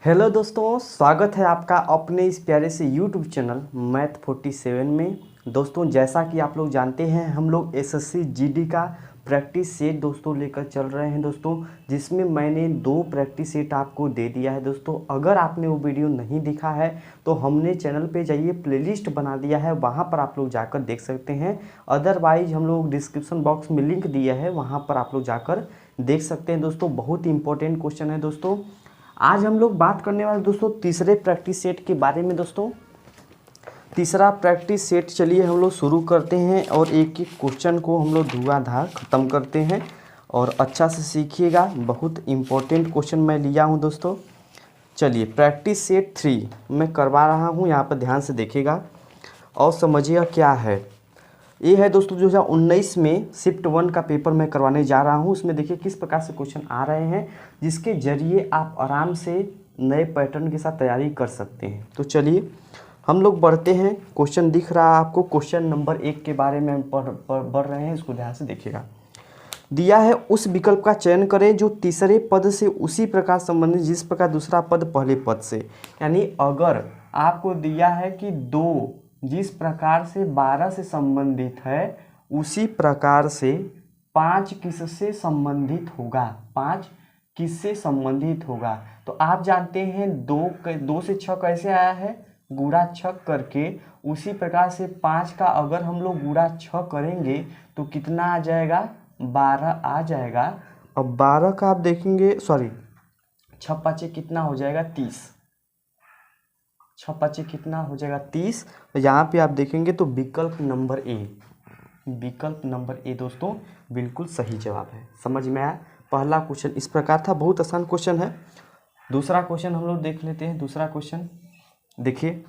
Hello दोस्तों, स्वागत है आपका अपने इस प्यारे से यूट्यूब चैनल मैथ 47 में। दोस्तों, जैसा कि आप लोग जानते हैं, हम लोग एसएससी जीडी का प्रैक्टिस सेट दोस्तों लेकर चल रहे हैं दोस्तों, जिसमें मैंने 2 प्रैक्टिस सेट आपको दे दिया है दोस्तों। अगर आपने वो वीडियो नहीं देखा है तो हमने चैनल पे जाइए, प्लेलिस्ट बना दिया है, वहाँ पर आप लोग जाकर देख सकते हैं। अदरवाइज हम लोग डिस्क्रिप्शन बॉक्स में लिंक दिया है, वहाँ पर आप लोग जाकर देख सकते हैं दोस्तों। बहुत ही इंपॉर्टेंट क्वेश्चन है दोस्तों। आज हम लोग बात करने वाले दोस्तों तीसरे प्रैक्टिस सेट के बारे में दोस्तों। तीसरा प्रैक्टिस सेट चलिए हम लोग शुरू करते हैं और एक एक क्वेश्चन को हम लोग धुआंधार ख़त्म करते हैं और अच्छा से सीखिएगा। बहुत इंपॉर्टेंट क्वेश्चन मैं लिया हूं दोस्तों। चलिए प्रैक्टिस सेट 3 मैं करवा रहा हूं, यहाँ पर ध्यान से देखिएगा और समझिएगा क्या है। ये है दोस्तों 2019 में शिफ्ट 1 का पेपर मैं करवाने जा रहा हूँ। उसमें देखिए किस प्रकार से क्वेश्चन आ रहे हैं, जिसके जरिए आप आराम से नए पैटर्न के साथ तैयारी कर सकते हैं। तो चलिए हम लोग बढ़ते हैं। क्वेश्चन दिख रहा है आपको, क्वेश्चन नंबर 1 के बारे में हम बढ़ रहे हैं, इसको ध्यान से देखिएगा। दिया है उस विकल्प का चयन करें जो तीसरे पद से उसी प्रकार संबंधित जिस प्रकार दूसरा पद पहले पद से। यानी अगर आपको दिया है कि 2 जिस प्रकार से 12 से संबंधित है, उसी प्रकार से 5 किससे संबंधित होगा, 5 किससे संबंधित होगा। तो आप जानते हैं 2 से 6 कैसे आया है, गुणा 6 करके। उसी प्रकार से 5 का अगर हम लोग गुणा 6 करेंगे तो कितना आ जाएगा, 12 आ जाएगा। अब 12 का आप देखेंगे, सॉरी 6 5 कितना हो जाएगा, 30। 6 5 कितना हो जाएगा, 30। यहाँ पे आप देखेंगे तो विकल्प नंबर ए, विकल्प नंबर ए दोस्तों बिल्कुल सही जवाब है। समझ में आया। पहला क्वेश्चन इस प्रकार था, बहुत आसान क्वेश्चन है। दूसरा क्वेश्चन हम लोग देख लेते हैं। दूसरा क्वेश्चन देखिए,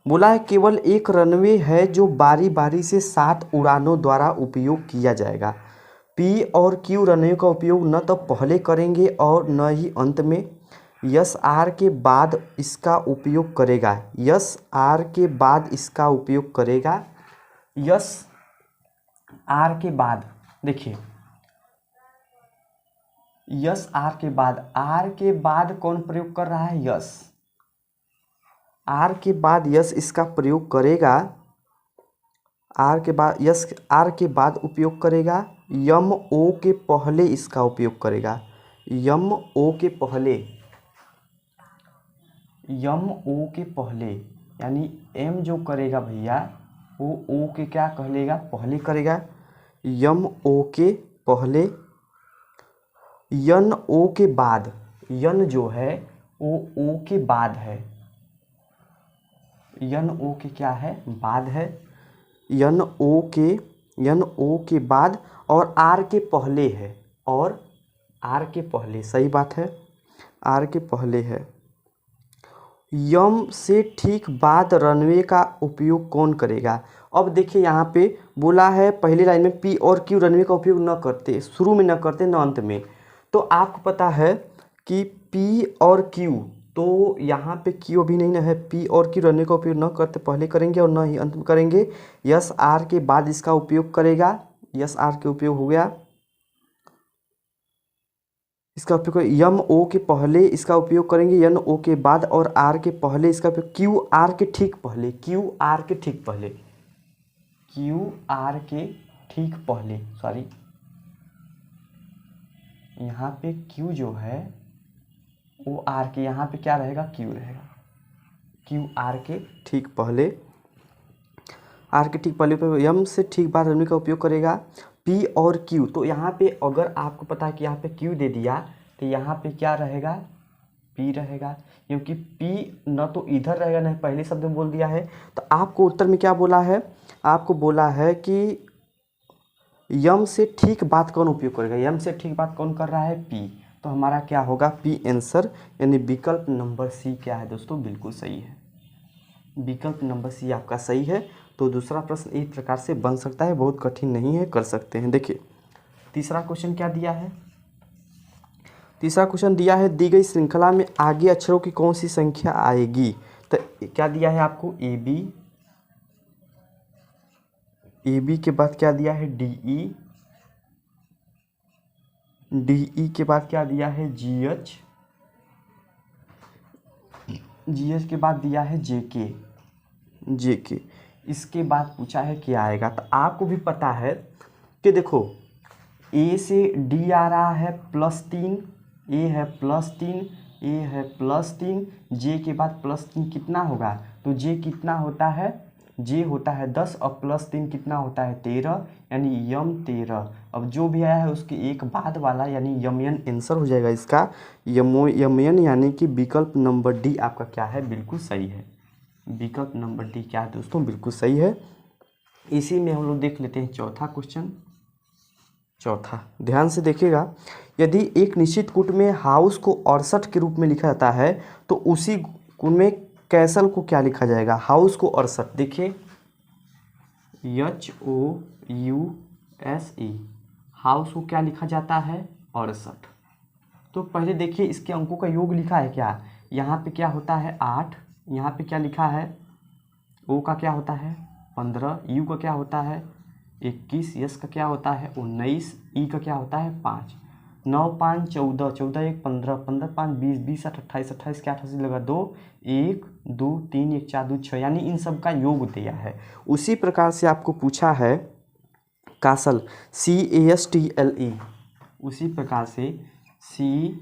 बोला है केवल एक रनवे है जो बारी बारी से 7 उड़ानों द्वारा उपयोग किया जाएगा। पी और क्यू रनवे का उपयोग न तो पहले करेंगे और न ही अंत में। यस आर के बाद इसका उपयोग करेगा। यस आर के बाद इसका उपयोग करेगा। यस आर के बाद, देखिए यस आर के बाद, आर के बाद कौन प्रयोग कर रहा है, यस। आर के बाद यस इसका प्रयोग करेगा। आर के बाद यस, आर के बाद उपयोग करेगा। यम ओ के पहले इसका उपयोग करेगा। यम ओ के पहले, यम ओ के पहले, यानी एम जो करेगा भैया वो ओ के क्या कहलेगा, पहले करेगा। यम ओ के पहले, यन ओ के बाद, यन जो है वो ओ के बाद है। यन ओ के क्या है, बाद है। यन ओ के बाद और आर के पहले है, और आर के पहले, सही बात है, आर के पहले है। यम से ठीक बाद रनवे का उपयोग कौन करेगा। अब देखिए यहाँ पे बोला है पहली लाइन में पी और क्यू रनवे का उपयोग न करते, शुरू में न करते न अंत में। तो आपको पता है कि पी और क्यू, तो यहाँ पे क्यू अभी नहीं ना है। पी और क्यू रनवे का उपयोग न करते पहले करेंगे और न ही अंत में करेंगे। यस आर के बाद इसका उपयोग करेगा। यस आर के उपयोग हो गया, इसका उपयोग यम ओ के पहले इसका उपयोग करेंगे, यन ओ के बाद और आर के पहले इसका उपयोग, क्यू आर के ठीक पहले, क्यू आर के ठीक पहले, क्यू आर के ठीक पहले, सॉरी यहाँ पे क्यू जो है वो आर के, यहाँ पे क्या रहेगा, क्यू रहेगा। क्यू आर के ठीक पहले, आर के ठीक पहले पे यम से ठीक बाद रनवे का उपयोग करेगा। पी और क्यू, तो यहाँ पे अगर आपको पता है कि यहाँ पे क्यू दे दिया तो यहाँ पे क्या रहेगा, पी रहेगा, क्योंकि पी न तो इधर रहेगा न पहले शब्द में बोल दिया है। तो आपको उत्तर में क्या बोला है, आपको बोला है कि यम से ठीक बात कौन उपयोग करेगा। यम से ठीक बात कौन कर रहा है, पी। तो हमारा क्या होगा, पी आंसर, यानी विकल्प नंबर सी क्या है दोस्तों, बिल्कुल सही है। विकल्प नंबर सी आपका सही है। तो दूसरा प्रश्न इस प्रकार से बन सकता है, बहुत कठिन नहीं है, कर सकते हैं। देखिए तीसरा क्वेश्चन क्या दिया है। तीसरा क्वेश्चन दिया है दी गई श्रृंखला में आगे अक्षरों की कौन सी संख्या आएगी। तो क्या दिया है आपको, ए बी, ए बी के बाद क्या दिया है, डी ई, डी ई के बाद क्या दिया है, जी एच, जीएस के बाद दिया है जेके, जेके इसके बाद पूछा है क्या आएगा। तो आपको भी पता है कि देखो ए से डी आ रहा है +3, ए है +3, ए है +3, जे के बाद +3 कितना होगा, तो जे कितना होता है, जे होता है 10 और +3 कितना होता है 13, यानी यम 13। अब जो भी आया है उसके एक बाद वाला यानी यमयन आंसर हो जाएगा इसका, यमयन यानी कि विकल्प नंबर डी आपका क्या है, बिल्कुल सही है। विकल्प नंबर डी क्या है दोस्तों, बिल्कुल सही है। इसी में हम लोग देख लेते हैं चौथा क्वेश्चन। चौथा ध्यान से देखिएगा, यदि एक निश्चित कूट में हाउस को 68 के रूप में लिखा जाता है तो उसी कूट में कैसल को क्या लिखा जाएगा, हाउस को 68। देखिए HOUSE, हाउस को क्या लिखा जाता है 68। तो पहले देखिए इसके अंकों का योग लिखा है क्या, यहाँ पे क्या होता है 8, यहाँ पे क्या लिखा है, ओ का क्या होता है 15, यू का क्या होता है 21, यस का क्या होता है 19, ई का क्या होता है 5, 9 5 14, 14 1 15, 15 5 20, 20 8 28, 28 के 88 लगा 2, 1 2 3 1 4 2 6, यानी इन सब का योग दिया है। उसी प्रकार से आपको पूछा है कासल, CASTLE, उसी प्रकार से CASTLE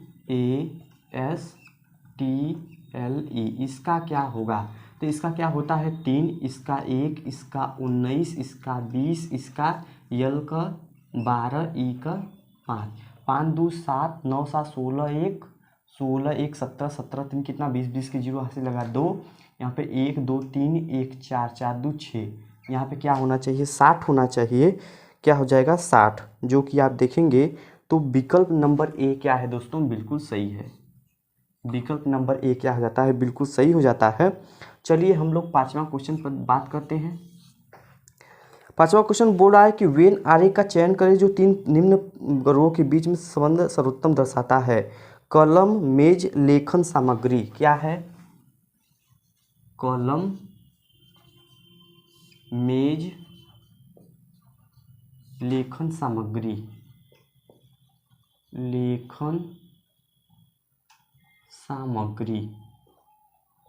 इसका क्या होगा, तो इसका क्या होता है 3, इसका 1, इसका 19, इसका 20, इसका यल का 12, ई का 5, 5 2 7, 9 7 16 1, 16 1 17, 17 3 कितना 20, 20 के जीरो हाथ से लगा 2, यहाँ पे 1 2 3 1 4, 4 2 6, यहाँ पे क्या होना चाहिए 60 होना चाहिए, क्या हो जाएगा 60, जो कि आप देखेंगे तो विकल्प नंबर ए क्या है दोस्तों, बिल्कुल सही है। विकल्प नंबर ए क्या हो जाता है, बिल्कुल सही हो जाता है। चलिए हम लोग पांचवा क्वेश्चन पर बात करते हैं। पांचवा क्वेश्चन बोल रहा है कि वेन आरेख का चयन करें जो 3 निम्न ग्रहों के बीच में संबंध सर्वोत्तम दर्शाता है। कलम, मेज, लेखन सामग्री, क्या है, कलम, मेज, लेखन सामग्री, लेखन सामग्री,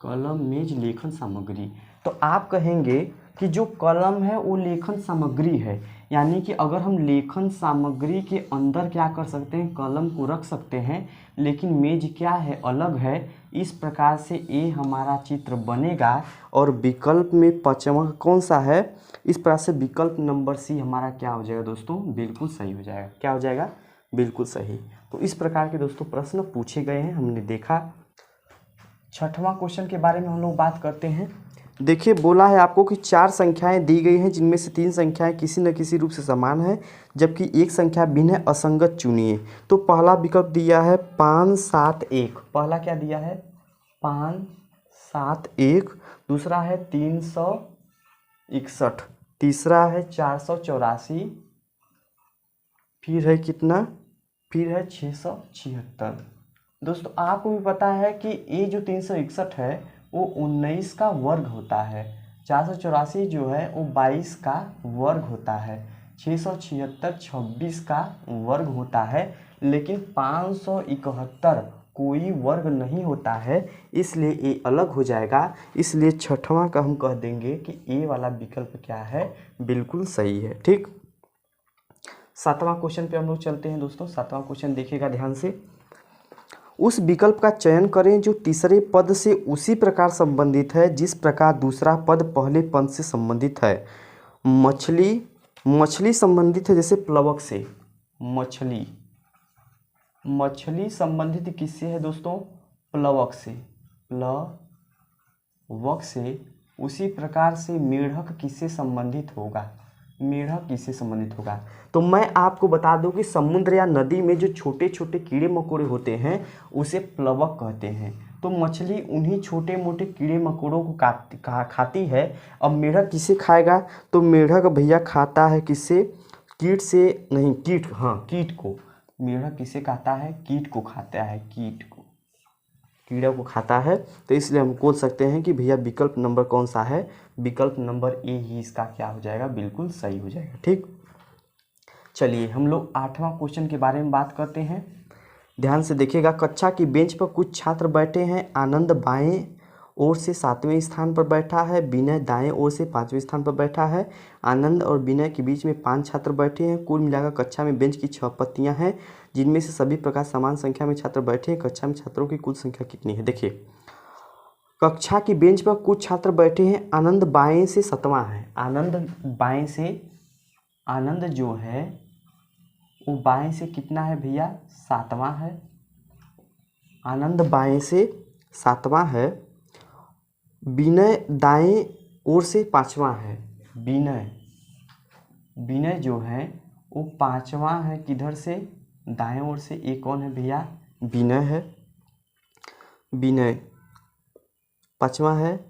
कलम, मेज, लेखन सामग्री। तो आप कहेंगे कि जो कलम है वो लेखन सामग्री है, यानी कि अगर हम लेखन सामग्री के अंदर क्या कर सकते हैं, कलम को रख सकते हैं, लेकिन मेज क्या है, अलग है। इस प्रकार से ए हमारा चित्र बनेगा। और विकल्प में पांचवा कौन सा है, इस प्रकार से विकल्प नंबर सी हमारा क्या हो जाएगा दोस्तों, बिल्कुल सही हो जाएगा। क्या हो जाएगा, बिल्कुल सही। तो इस प्रकार के दोस्तों प्रश्न पूछे गए हैं, हमने देखा। छठवां क्वेश्चन के बारे में हम लोग बात करते हैं। देखिए बोला है आपको कि 4 संख्याएं दी गई हैं जिनमें से 3 संख्याएं किसी न किसी रूप से समान है जबकि एक संख्या भिन्न है, असंगत चुनिए। तो पहला विकल्प दिया है 5 7 1, पहला क्या दिया है 5 7 1, दूसरा है 361, तीसरा है 484, फिर है कितना, फिर है 676। दोस्तों आपको भी पता है कि ये जो 361 है वो 19 का वर्ग होता है, 484 जो है वो 22 का वर्ग होता है, 676 26 का वर्ग होता है, लेकिन 571 कोई वर्ग नहीं होता है, इसलिए ये अलग हो जाएगा। इसलिए छठवां का हम कह देंगे कि ए वाला विकल्प क्या है, बिल्कुल सही है। ठीक, सातवां क्वेश्चन पे हम लोग चलते हैं दोस्तों। सातवां क्वेश्चन देखिएगा ध्यान से, उस विकल्प का चयन करें जो तीसरे पद से उसी प्रकार संबंधित है जिस प्रकार दूसरा पद पहले पद से संबंधित है। मछली, मछली संबंधित है जैसे प्लवक से, मछली, मछली संबंधित किससे है दोस्तों, प्लवक से, प्लवक से। उसी प्रकार से मेढक किससे संबंधित होगा, मेढक किससे संबंधित होगा। तो मैं आपको बता दूं कि समुद्र या नदी में जो छोटे छोटे कीड़े मकोड़े होते हैं उसे प्लवक कहते हैं। तो मछली उन्हीं छोटे मोटे कीड़े मकोड़ों को खाती है। अब मेढक किसे खाएगा, तो मेढक भैया खाता है किससे, कीट से नहीं, कीट, हाँ कीट को। मेढक किसे खाता है, कीट को खाता है, कीट को, कीड़ा को खाता है। तो इसलिए हम बोल सकते हैं कि भैया विकल्प नंबर कौन सा है, विकल्प नंबर ए ही इसका क्या हो जाएगा, बिल्कुल सही हो जाएगा। ठीक, चलिए हम लोग 8वां क्वेश्चन के बारे में बात करते हैं। ध्यान से देखिएगा, कक्षा की बेंच पर कुछ छात्र बैठे हैं, आनंद बाएं ओर से 7वें स्थान पर बैठा है। विनय दाएं ओर से 5वें स्थान पर बैठा है। आनंद और विनय के बीच में 5 छात्र बैठे हैं। कुल मिलाकर कक्षा में बेंच की 6 पत्तियां हैं, जिनमें से सभी प्रकार समान संख्या में छात्र बैठे हैं। कक्षा में छात्रों की कुल संख्या कितनी है? देखिए, कक्षा की बेंच पर कुछ छात्र बैठे हैं। आनंद बाएं से 7वां है। आनंद जो है वो बाएं से कितना है भैया? 7वां है। आनंद बाएं से 7वां है। विनय दाएं ओर से 5वां है। विनय जो है वो 5वां है। किधर से? दाएं ओर से। ये कौन है भैया? विनय है। विनय 5वां है।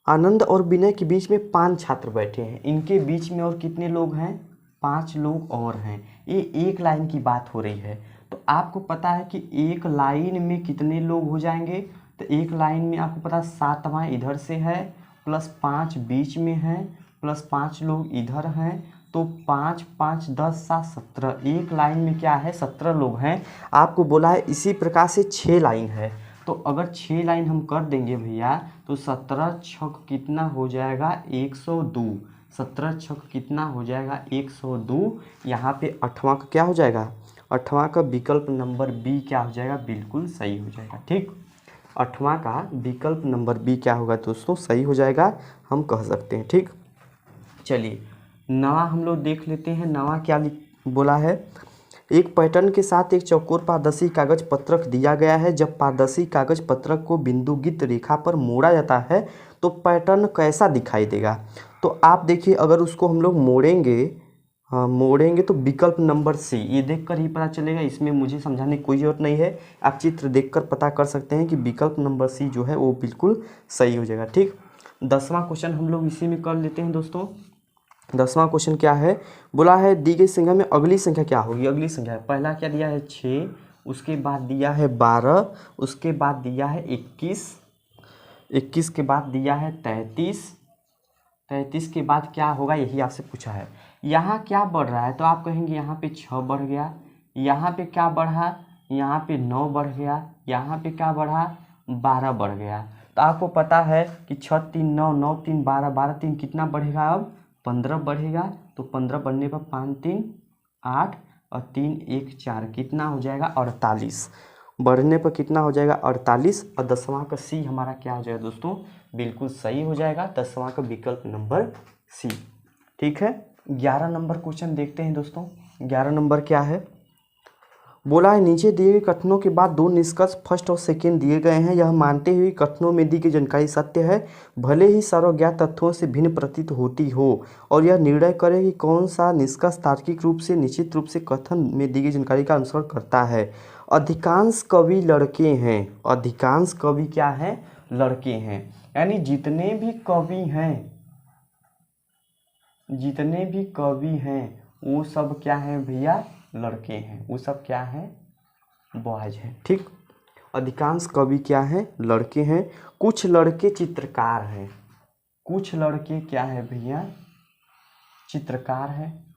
आनंद और विनय के बीच में 5 छात्र बैठे हैं। इनके बीच में और कितने लोग हैं? 5 लोग और हैं। ये एक लाइन की बात हो रही है। तो आपको पता है कि एक लाइन में कितने लोग हो जाएंगे? तो एक लाइन में आपको पता है 7वां इधर से है, प्लस 5 बीच में है, प्लस 5 लोग इधर हैं। तो 5 5 10 7 17। एक लाइन में क्या है? 17 लोग हैं। आपको बोला है इसी प्रकार से 6 लाइन है। तो अगर 6 लाइन हम कर देंगे भैया तो 17 छक कितना हो जाएगा? 102। 17 छक कितना हो जाएगा? 102। यहाँ पे 8वां का क्या हो जाएगा? 8वां का विकल्प नंबर बी क्या हो जाएगा? बिल्कुल सही हो जाएगा। ठीक, 8वां का विकल्प नंबर बी क्या होगा दोस्तों? सही हो जाएगा, हम कह सकते हैं। ठीक, चलिए नवा हम लोग देख लेते हैं। नवा क्या बोला है? एक पैटर्न के साथ एक चौकोर पारदर्शी कागज पत्रक दिया गया है। जब पारदर्शी कागज पत्रक को बिंदुगत रेखा पर मोड़ा जाता है तो पैटर्न कैसा दिखाई देगा? तो आप देखिए, अगर उसको हम लोग मोड़ेंगे तो विकल्प नंबर सी, ये देखकर ही पता चलेगा। इसमें मुझे समझाने की कोई ज़रूरत नहीं है, आप चित्र देखकर पता कर सकते हैं कि विकल्प नंबर सी जो है वो बिल्कुल सही हो जाएगा। ठीक, 10वां क्वेश्चन हम लोग इसी में कर लेते हैं दोस्तों। 10वां क्वेश्चन क्या है? बोला है दी गई संख्या में अगली संख्या क्या होगी? अगली संख्या पहला क्या दिया है? 6, उसके बाद दिया है 12, उसके बाद दिया है 21, 21 के बाद दिया है 33, 33 के बाद क्या होगा यही आपसे पूछा है। यहाँ क्या बढ़ रहा है? तो आप कहेंगे यहाँ पे 6 बढ़ गया, यहाँ पे क्या बढ़ा? यहाँ पे 9 बढ़ गया, यहाँ पे क्या बढ़ा? 12 बढ़ गया। तो आपको पता है कि 6 3 9, 9 3 12, 12 3 कितना बढ़ेगा? अब 15 बढ़ेगा। तो 15 बढ़ने पर 5 3 8 और 3 1 4 कितना हो जाएगा? 48। बढ़ने पर कितना हो जाएगा? 48। और 10वां का सी हमारा क्या हो जाएगा दोस्तों? बिल्कुल सही हो जाएगा। 10वां का विकल्प नंबर सी। ठीक है, 11 नंबर क्वेश्चन देखते हैं दोस्तों। 11 नंबर क्या है? बोला है नीचे दिए गए कथनों के बाद 2 निष्कर्ष फर्स्ट और सेकेंड दिए गए हैं। यह मानते हुए कथनों में दी गई जानकारी सत्य है, भले ही सर्वज्ञात तथ्यों से भिन्न प्रतीत होती हो, और यह निर्णय करे कि कौन सा निष्कर्ष तार्किक रूप से निश्चित रूप से कथन में दी गई जानकारी का अनुसरण करता है। अधिकांश कवि लड़के हैं। अधिकांश कवि क्या हैं? लड़के हैं। यानी जितने भी कवि हैं वो सब क्या है भैया? लड़के हैं। वो सब क्या है? बॉयज हैं। ठीक, अधिकांश कवि क्या हैं? लड़के हैं। कुछ लड़के चित्रकार हैं। कुछ लड़के क्या है भैया? चित्रकार हैं।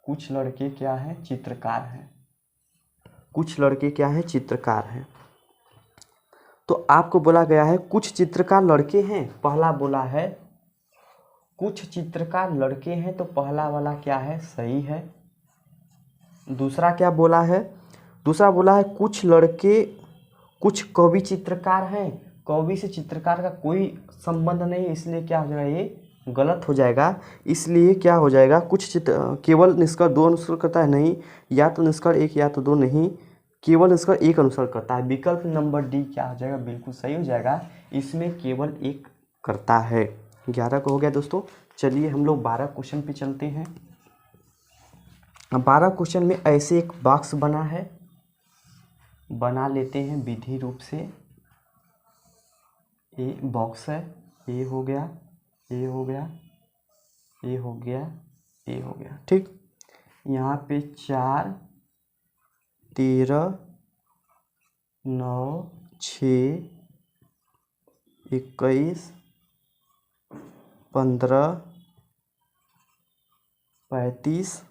कुछ लड़के क्या है? चित्रकार हैं। कुछ लड़के क्या है? चित्रकार हैं। तो आपको बोला गया है कुछ चित्रकार लड़के हैं। पहला बोला है कुछ चित्रकार लड़के हैं, तो पहला वाला क्या है? सही है। दूसरा क्या बोला है? दूसरा बोला है कुछ लड़के, कुछ कवि चित्रकार हैं। कवि से चित्रकार का कोई संबंध नहीं, इसलिए क्या हो जाएगा? ये गलत हो जाएगा। इसलिए क्या हो जाएगा? कुछ चित्र केवल निष्कर्ष 2 अनुसरण करता है, नहीं, या तो निष्कर्ष 1 या तो 2 नहीं, केवल निष्कर्ष 1 अनुसरण करता है। विकल्प नंबर डी क्या हो जाएगा? बिल्कुल सही हो जाएगा। इसमें केवल 1 करता है। 11 को हो गया दोस्तों। चलिए हम लोग 12 क्वेश्चन पे चलते हैं। 12 क्वेश्चन में ऐसे एक बॉक्स बना है, बना लेते हैं विधि रूप से। ये बॉक्स है, ये हो गया, ये हो गया, ये हो गया, ये हो गया। ठीक, यहाँ पे 4 13 9 6 21 15 35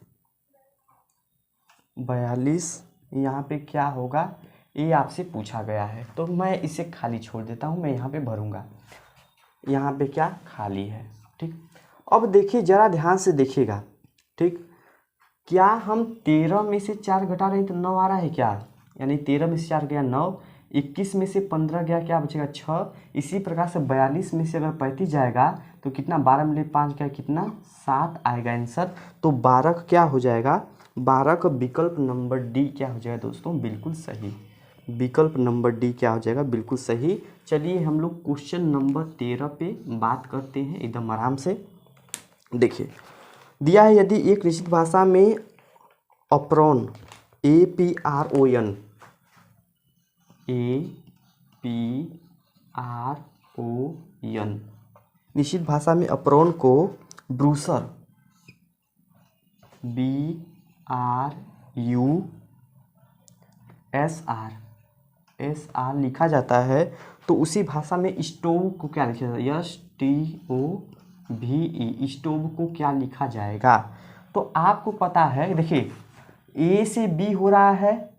42। यहाँ पे क्या होगा? ये आपसे पूछा गया है, तो मैं इसे खाली छोड़ देता हूँ, मैं यहाँ पे भरूँगा। यहाँ पे क्या खाली है, ठीक। अब देखिए ज़रा ध्यान से देखिएगा, ठीक। क्या हम 13 में से 4 घटा रहे हैं तो 9 आ रहा है क्या, यानी 13 में से 4 गया 9, 21 में से 15 गया क्या बचेगा 6। इसी प्रकार से 42 में से अगर 35 जाएगा तो कितना, 12 में 5 गया कितना 7 आएगा आंसर। तो 12 का क्या हो जाएगा, 12 का विकल्प नंबर डी क्या हो जाएगा दोस्तों, बिल्कुल सही। विकल्प नंबर डी क्या हो जाएगा, बिल्कुल सही। चलिए हम लोग क्वेश्चन नंबर 13 पे बात करते हैं एकदम आराम से। देखिए दिया है, यदि एक निश्चित भाषा में अप्रोन APRON निश्चित भाषा में अप्रोन को ब्रूसर BRUSR लिखा जाता है, तो उसी भाषा में स्टोव को क्या लिखा जाएगा, STOVE, स्टोव को क्या लिखा जाएगा। तो आपको पता है, देखिए A से B हो रहा है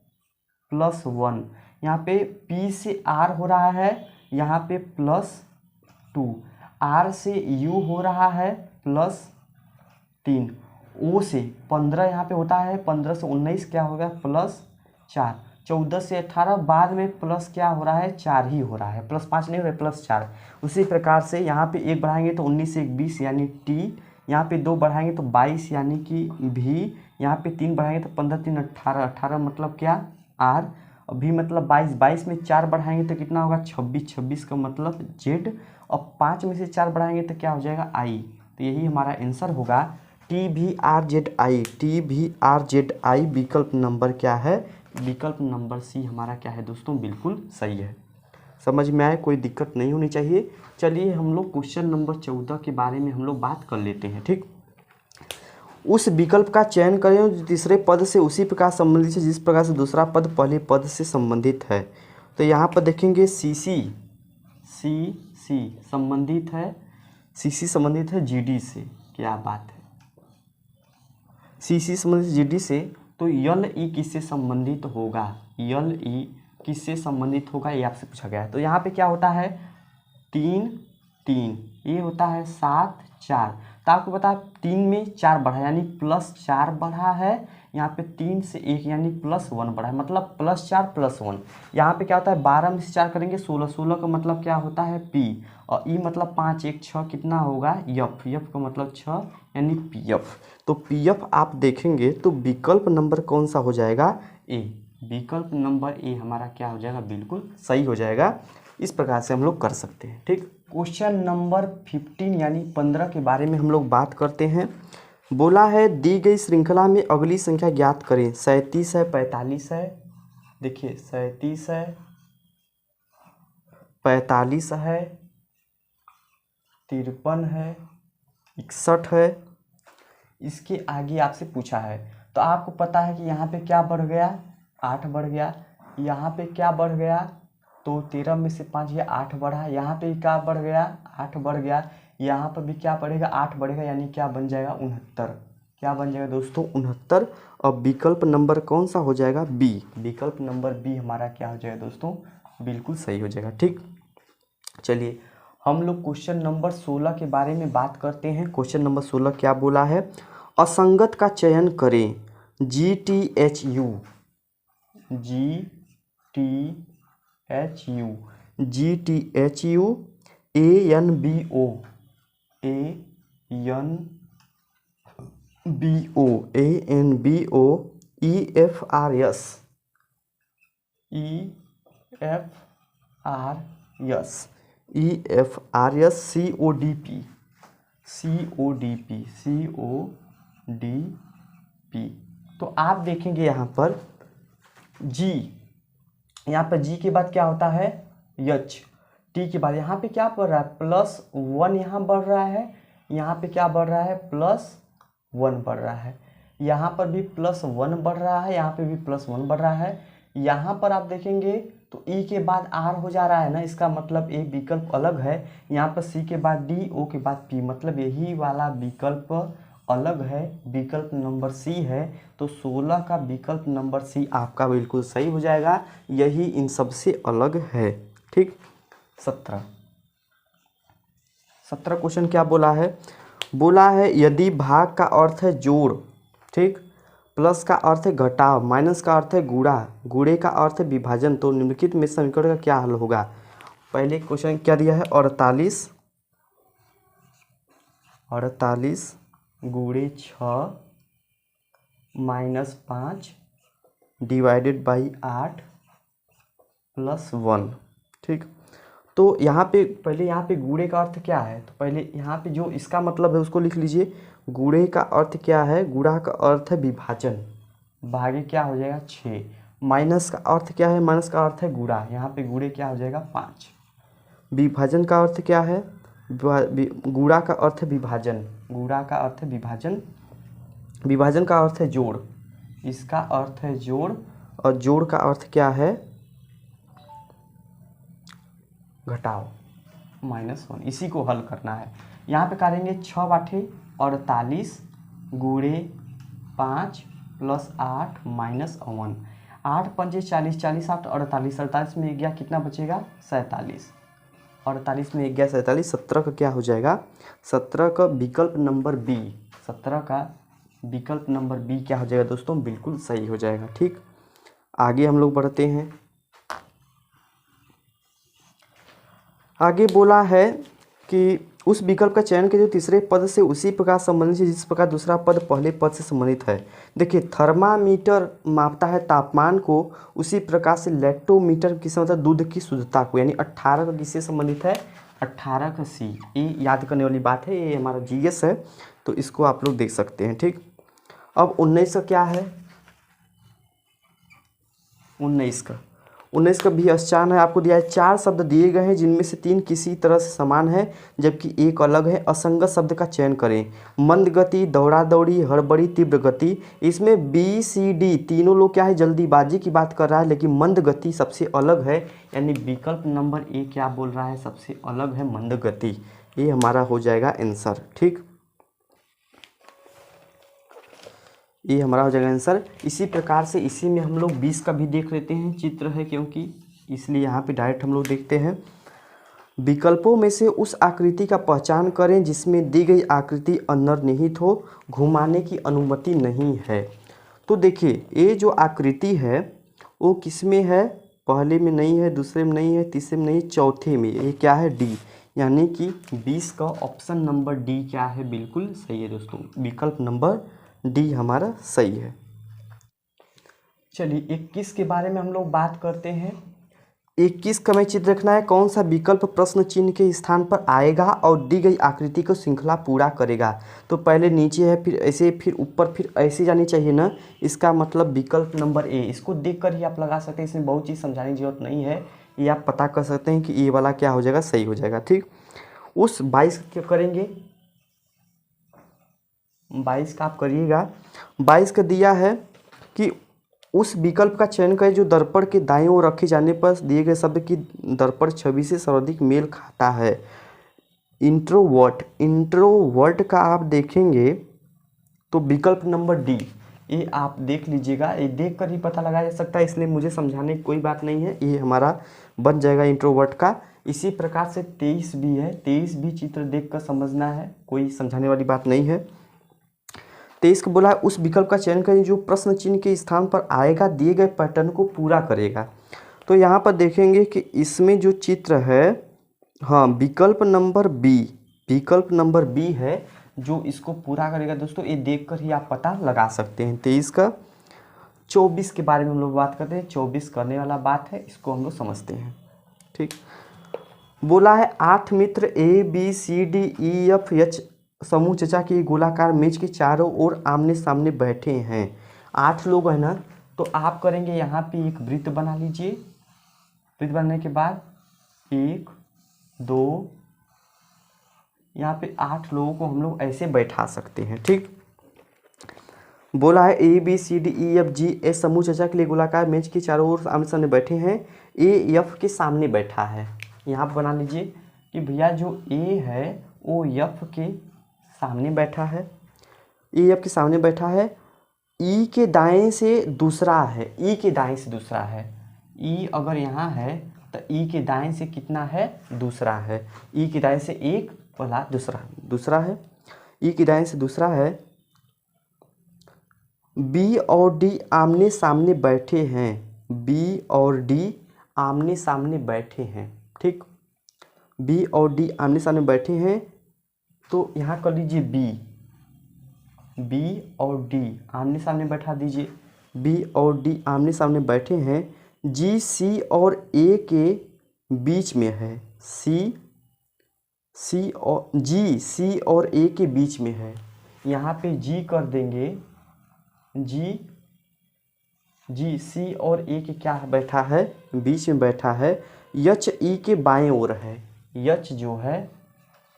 +1, यहाँ पे P से R हो रहा है, यहाँ पे +2, R से U हो रहा है +3, O से 15 यहाँ पे होता है, 15 से 19 क्या होगा +4, 14 से 18 बाद में प्लस क्या हो रहा है 4 ही हो रहा है, +5 नहीं हो रहा है +4। उसी प्रकार से यहाँ पे 1 बढ़ाएंगे तो 19 से 1 20 यानी T, यहाँ पे 2 बढ़ाएंगे तो 22 यानी कि V, यहाँ पे 3 बढ़ाएंगे तो 15 3 18, 18 मतलब क्या R, V मतलब 22, 22 में 4 बढ़ाएंगे तो कितना होगा 26, 26 का मतलब Z, और 5 में से 4 बढ़ाएंगे तो क्या हो जाएगा I। तो यही हमारा आंसर होगा TVRZI। विकल्प नंबर क्या है, विकल्प नंबर सी हमारा क्या है दोस्तों, बिल्कुल सही है। समझ में आए, कोई दिक्कत नहीं होनी चाहिए। चलिए हम लोग क्वेश्चन नंबर 14 के बारे में हम लोग बात कर लेते हैं, ठीक। उस विकल्प का चयन करें जो तीसरे पद से उसी प्रकार संबंधित है जिस प्रकार से दूसरा पद पहले पद से संबंधित है। तो यहाँ पर देखेंगे CC संबंधित है, CC संबंधित है GD से, क्या बात है, CC संबंधित GD से, तो LE किससे संबंधित होगा, LE किससे संबंधित होगा, ये आपसे पूछा गया है। तो यहाँ पे क्या होता है 3 3, ये होता है 7 4, तो आपको पता है 3 में 4 बढ़ा यानी +4 बढ़ा है, यहाँ पे 3 से 1 यानी +1 बढ़ा है, मतलब +4 +1। यहाँ पे क्या होता है 12 में से 4 करेंगे 16, 16 का मतलब क्या होता है P, और E मतलब 5 1 6 कितना होगा F, F का मतलब 6 यानी PF। तो PF आप देखेंगे तो विकल्प नंबर कौन सा हो जाएगा, A। विकल्प नंबर A हमारा क्या हो जाएगा, बिल्कुल सही हो जाएगा। इस प्रकार से हम लोग कर सकते हैं, ठीक। क्वेश्चन नंबर 15 यानी 15 के बारे में हम लोग बात करते हैं। बोला है दी गई श्रृंखला में अगली संख्या ज्ञात करें। 37 है, 45 है, देखिए 37 है, 45 है, 53 है, 61 है। इसके आगे आपसे पूछा है, तो आपको पता है कि यहाँ पे क्या बढ़ गया 8 बढ़ गया, यहाँ पे क्या बढ़ गया, तो 13 में से 5 गया 8 बढ़ा, यहाँ पे क्या बढ़ गया 8 बढ़ गया, यहाँ पर भी क्या बढ़ेगा 8 बढ़ेगा, यानी क्या बन जाएगा 69। क्या बन जाएगा दोस्तों 69। और विकल्प नंबर कौन सा हो जाएगा, बी। विकल्प नंबर बी हमारा क्या हो जाएगा दोस्तों, बिल्कुल सही हो जाएगा, ठीक। चलिए हम लोग क्वेश्चन नंबर 16 के बारे में बात करते हैं। क्वेश्चन नंबर 16 क्या बोला है, असंगत का चयन करें। GTHU ANBO EFRS CODP। तो आप देखेंगे यहाँ पर G, यहाँ पर G के बाद क्या होता है H, T के बाद यहाँ पे क्या बढ़ रहा है +1, यहाँ बढ़ रहा है, यहाँ पे क्या बढ़ रहा है +1 बढ़ रहा है, यहाँ पर भी +1 बढ़ रहा है, यहाँ पे भी +1 बढ़ रहा है। यहाँ पर आप देखेंगे तो E के बाद R हो जा रहा है ना, इसका मतलब A विकल्प अलग है। यहाँ पर C के बाद D, O के बाद P, मतलब यही वाला विकल्प अलग है विकल्प नंबर सी है, तो 16 का विकल्प नंबर सी आपका बिल्कुल सही हो जाएगा, यही इन सबसे अलग है। ठीक। 17 क्वेश्चन क्या बोला है, बोला है यदि भाग का अर्थ है जोड़, ठीक, प्लस का अर्थ है घटाव, माइनस का अर्थ है गुणा, गुणे का अर्थ है विभाजन, तो निम्नलिखित में समीकरण का क्या हल होगा। पहले क्वेश्चन क्या दिया है, 48 गुणे 6 -5 डिवाइडेड बाई 8 + 1। ठीक। तो यहाँ पे पहले यहाँ पे गुणे का अर्थ क्या है, तो पहले यहाँ पे जो इसका मतलब है उसको लिख लीजिए। गुणे का अर्थ क्या है, गुणा का अर्थ है विभाजन, भागे क्या हो जाएगा 6। माइनस का अर्थ क्या है, माइनस का अर्थ है गुणा, यहाँ पे गुणे क्या हो जाएगा 5। विभाजन का अर्थ क्या है, गुणा का अर्थ है विभाजन, गुणा का अर्थ है विभाजन, विभाजन का अर्थ है जोड़, इसका अर्थ है जोड़, और जोड़ का अर्थ क्या है घटाव, -1। इसी को हल करना है। यहाँ पे करेंगे 6 बाटे 48 गुणे 5 + 8 -1। 8 पंजे 40, 40 8 48, 48 में गया कितना बचेगा 47, 48 में गया 47। 17 का क्या हो जाएगा, 17 का विकल्प नंबर बी, 17 का विकल्प नंबर बी क्या हो जाएगा दोस्तों, बिल्कुल सही हो जाएगा। ठीक। आगे हम लोग बढ़ते हैं। आगे बोला है कि उस विकल्प का चयन के जो तीसरे पद से उसी प्रकार संबंधित है जिस प्रकार दूसरा पद पहले पद से संबंधित है। देखिए थर्मामीटर मापता है तापमान को, उसी प्रकार से लैक्टोमीटर किससे मतलब दूध की शुद्धता को, यानी 18 का किससे संबंधित है, 18 का सी। ये याद करने वाली बात है, ये हमारा जीएस है, तो इसको आप लोग देख सकते हैं। ठीक। अब 19 का क्या है, 19 का भी आसान है। आपको दिया है 4 शब्द दिए गए हैं जिनमें से 3 किसी तरह से समान है जबकि एक अलग है। असंगत शब्द का चयन करें। मंद गति, दौड़ा दौड़ी, हड़बड़ी, तीव्र गति। इसमें बी सी डी तीनों लोग क्या है जल्दीबाजी की बात कर रहा है, लेकिन मंद गति सबसे अलग है, यानी विकल्प नंबर ए क्या बोल रहा है, सबसे अलग है मंद गति। ये हमारा हो जाएगा आंसर। ठीक, ये हमारा हो जाएगा आंसर। इसी प्रकार से इसी में हम लोग 20 का भी देख लेते हैं, चित्र है क्योंकि इसलिए यहाँ पे डायरेक्ट हम लोग देखते हैं। विकल्पों में से उस आकृति का पहचान करें जिसमें दी गई आकृति अंतर्निहित हो, घुमाने की अनुमति नहीं है। तो देखिए ये जो आकृति है वो किस में है, पहले में नहीं है, दूसरे में नहीं है, तीसरे में नहीं, चौथे में। ये क्या है डी, यानी कि 20 का ऑप्शन नंबर डी क्या है, बिल्कुल सही है दोस्तों, विकल्प नंबर डी हमारा सही है। चलिए 21 के बारे में हम लोग बात करते हैं। 21 का हमें चित्र रखना है, कौन सा विकल्प प्रश्न चिन्ह के स्थान पर आएगा और दी गई आकृति को श्रृंखला पूरा करेगा। तो पहले नीचे है, फिर ऐसे, फिर ऊपर, फिर ऐसे जानी चाहिए ना। इसका मतलब विकल्प नंबर ए, इसको देखकर ही आप लगा सकते हैं, इसमें बहुत चीज़ समझाने की जरूरत नहीं है, ये आप पता कर सकते हैं कि ये वाला क्या हो जाएगा, सही हो जाएगा। ठीक, उस 22 क्या करेंगे, 22 का आप करिएगा। 22 का दिया है कि उस विकल्प का चयन करें जो दर्पण के दाईं ओर रखे जाने पर दिए गए शब्द की दर्पण छवि से सर्वाधिक मेल खाता है। इंट्रोवर्ट, इंट्रोवर्ट का आप देखेंगे तो विकल्प नंबर डी, ये आप देख लीजिएगा, ये देख कर ही पता लगाया जा सकता है, इसलिए मुझे समझाने की कोई बात नहीं है, ये हमारा बन जाएगा इंट्रोवर्ट का। इसी प्रकार से 23 भी है, 23 भी चित्र देख कर समझना है, कोई समझाने वाली बात नहीं है। 23 को बोला है उस विकल्प का चयन करें जो प्रश्न चिन्ह के स्थान पर आएगा, दिए गए पैटर्न को पूरा करेगा। तो यहाँ पर देखेंगे कि इसमें जो चित्र है, हाँ विकल्प नंबर बी, विकल्प नंबर बी है जो इसको पूरा करेगा। दोस्तों ये देखकर ही आप पता लगा सकते हैं। 23 का 24 के बारे में हम लोग बात करते हैं, 24 करने वाला बात है, इसको हम लोग समझते हैं। ठीक, बोला है 8 मित्र A B C D E F H समूह चचा की गोलाकार मेज के चारों ओर आमने सामने बैठे हैं। 8 लोग हैं ना, तो आप करेंगे यहाँ पे एक वृत्त बना लीजिए। वृत्त बनाने के बाद 1 2, यहाँ पे 8 लोगों को हम लोग ऐसे बैठा सकते हैं। ठीक, बोला है A B C D E F G S समूह चर्चा के लिए गोलाकार मेज के चारों ओर आमने सामने बैठे हैं। ए एफ के सामने बैठा है, यहाँ पर बना लीजिए कि भैया जो ए है वो एफ के सामने बैठा है। ए आपके सामने बैठा है, ई के दाएं से दूसरा है, ई के दाएं से दूसरा है, ई अगर यहाँ है तो ई के दाएं से कितना है, दूसरा है, ई के दाएं से एक वाला दूसरा है, ई के दाएं से दूसरा है। बी और डी आमने सामने बैठे हैं, बी और डी आमने सामने बैठे हैं, ठीक, बी और डी आमने सामने बैठे हैं, तो यहाँ कर लीजिए बी और डी आमने सामने बैठा दीजिए, बी और डी आमने सामने बैठे हैं, जी सी और ए के बीच में है, सी और ए के बीच में है, यहाँ पे जी कर देंगे, जी सी और ए के क्या बैठा है, बीच में बैठा है, यच ई के बाएं ओर है, यच जो है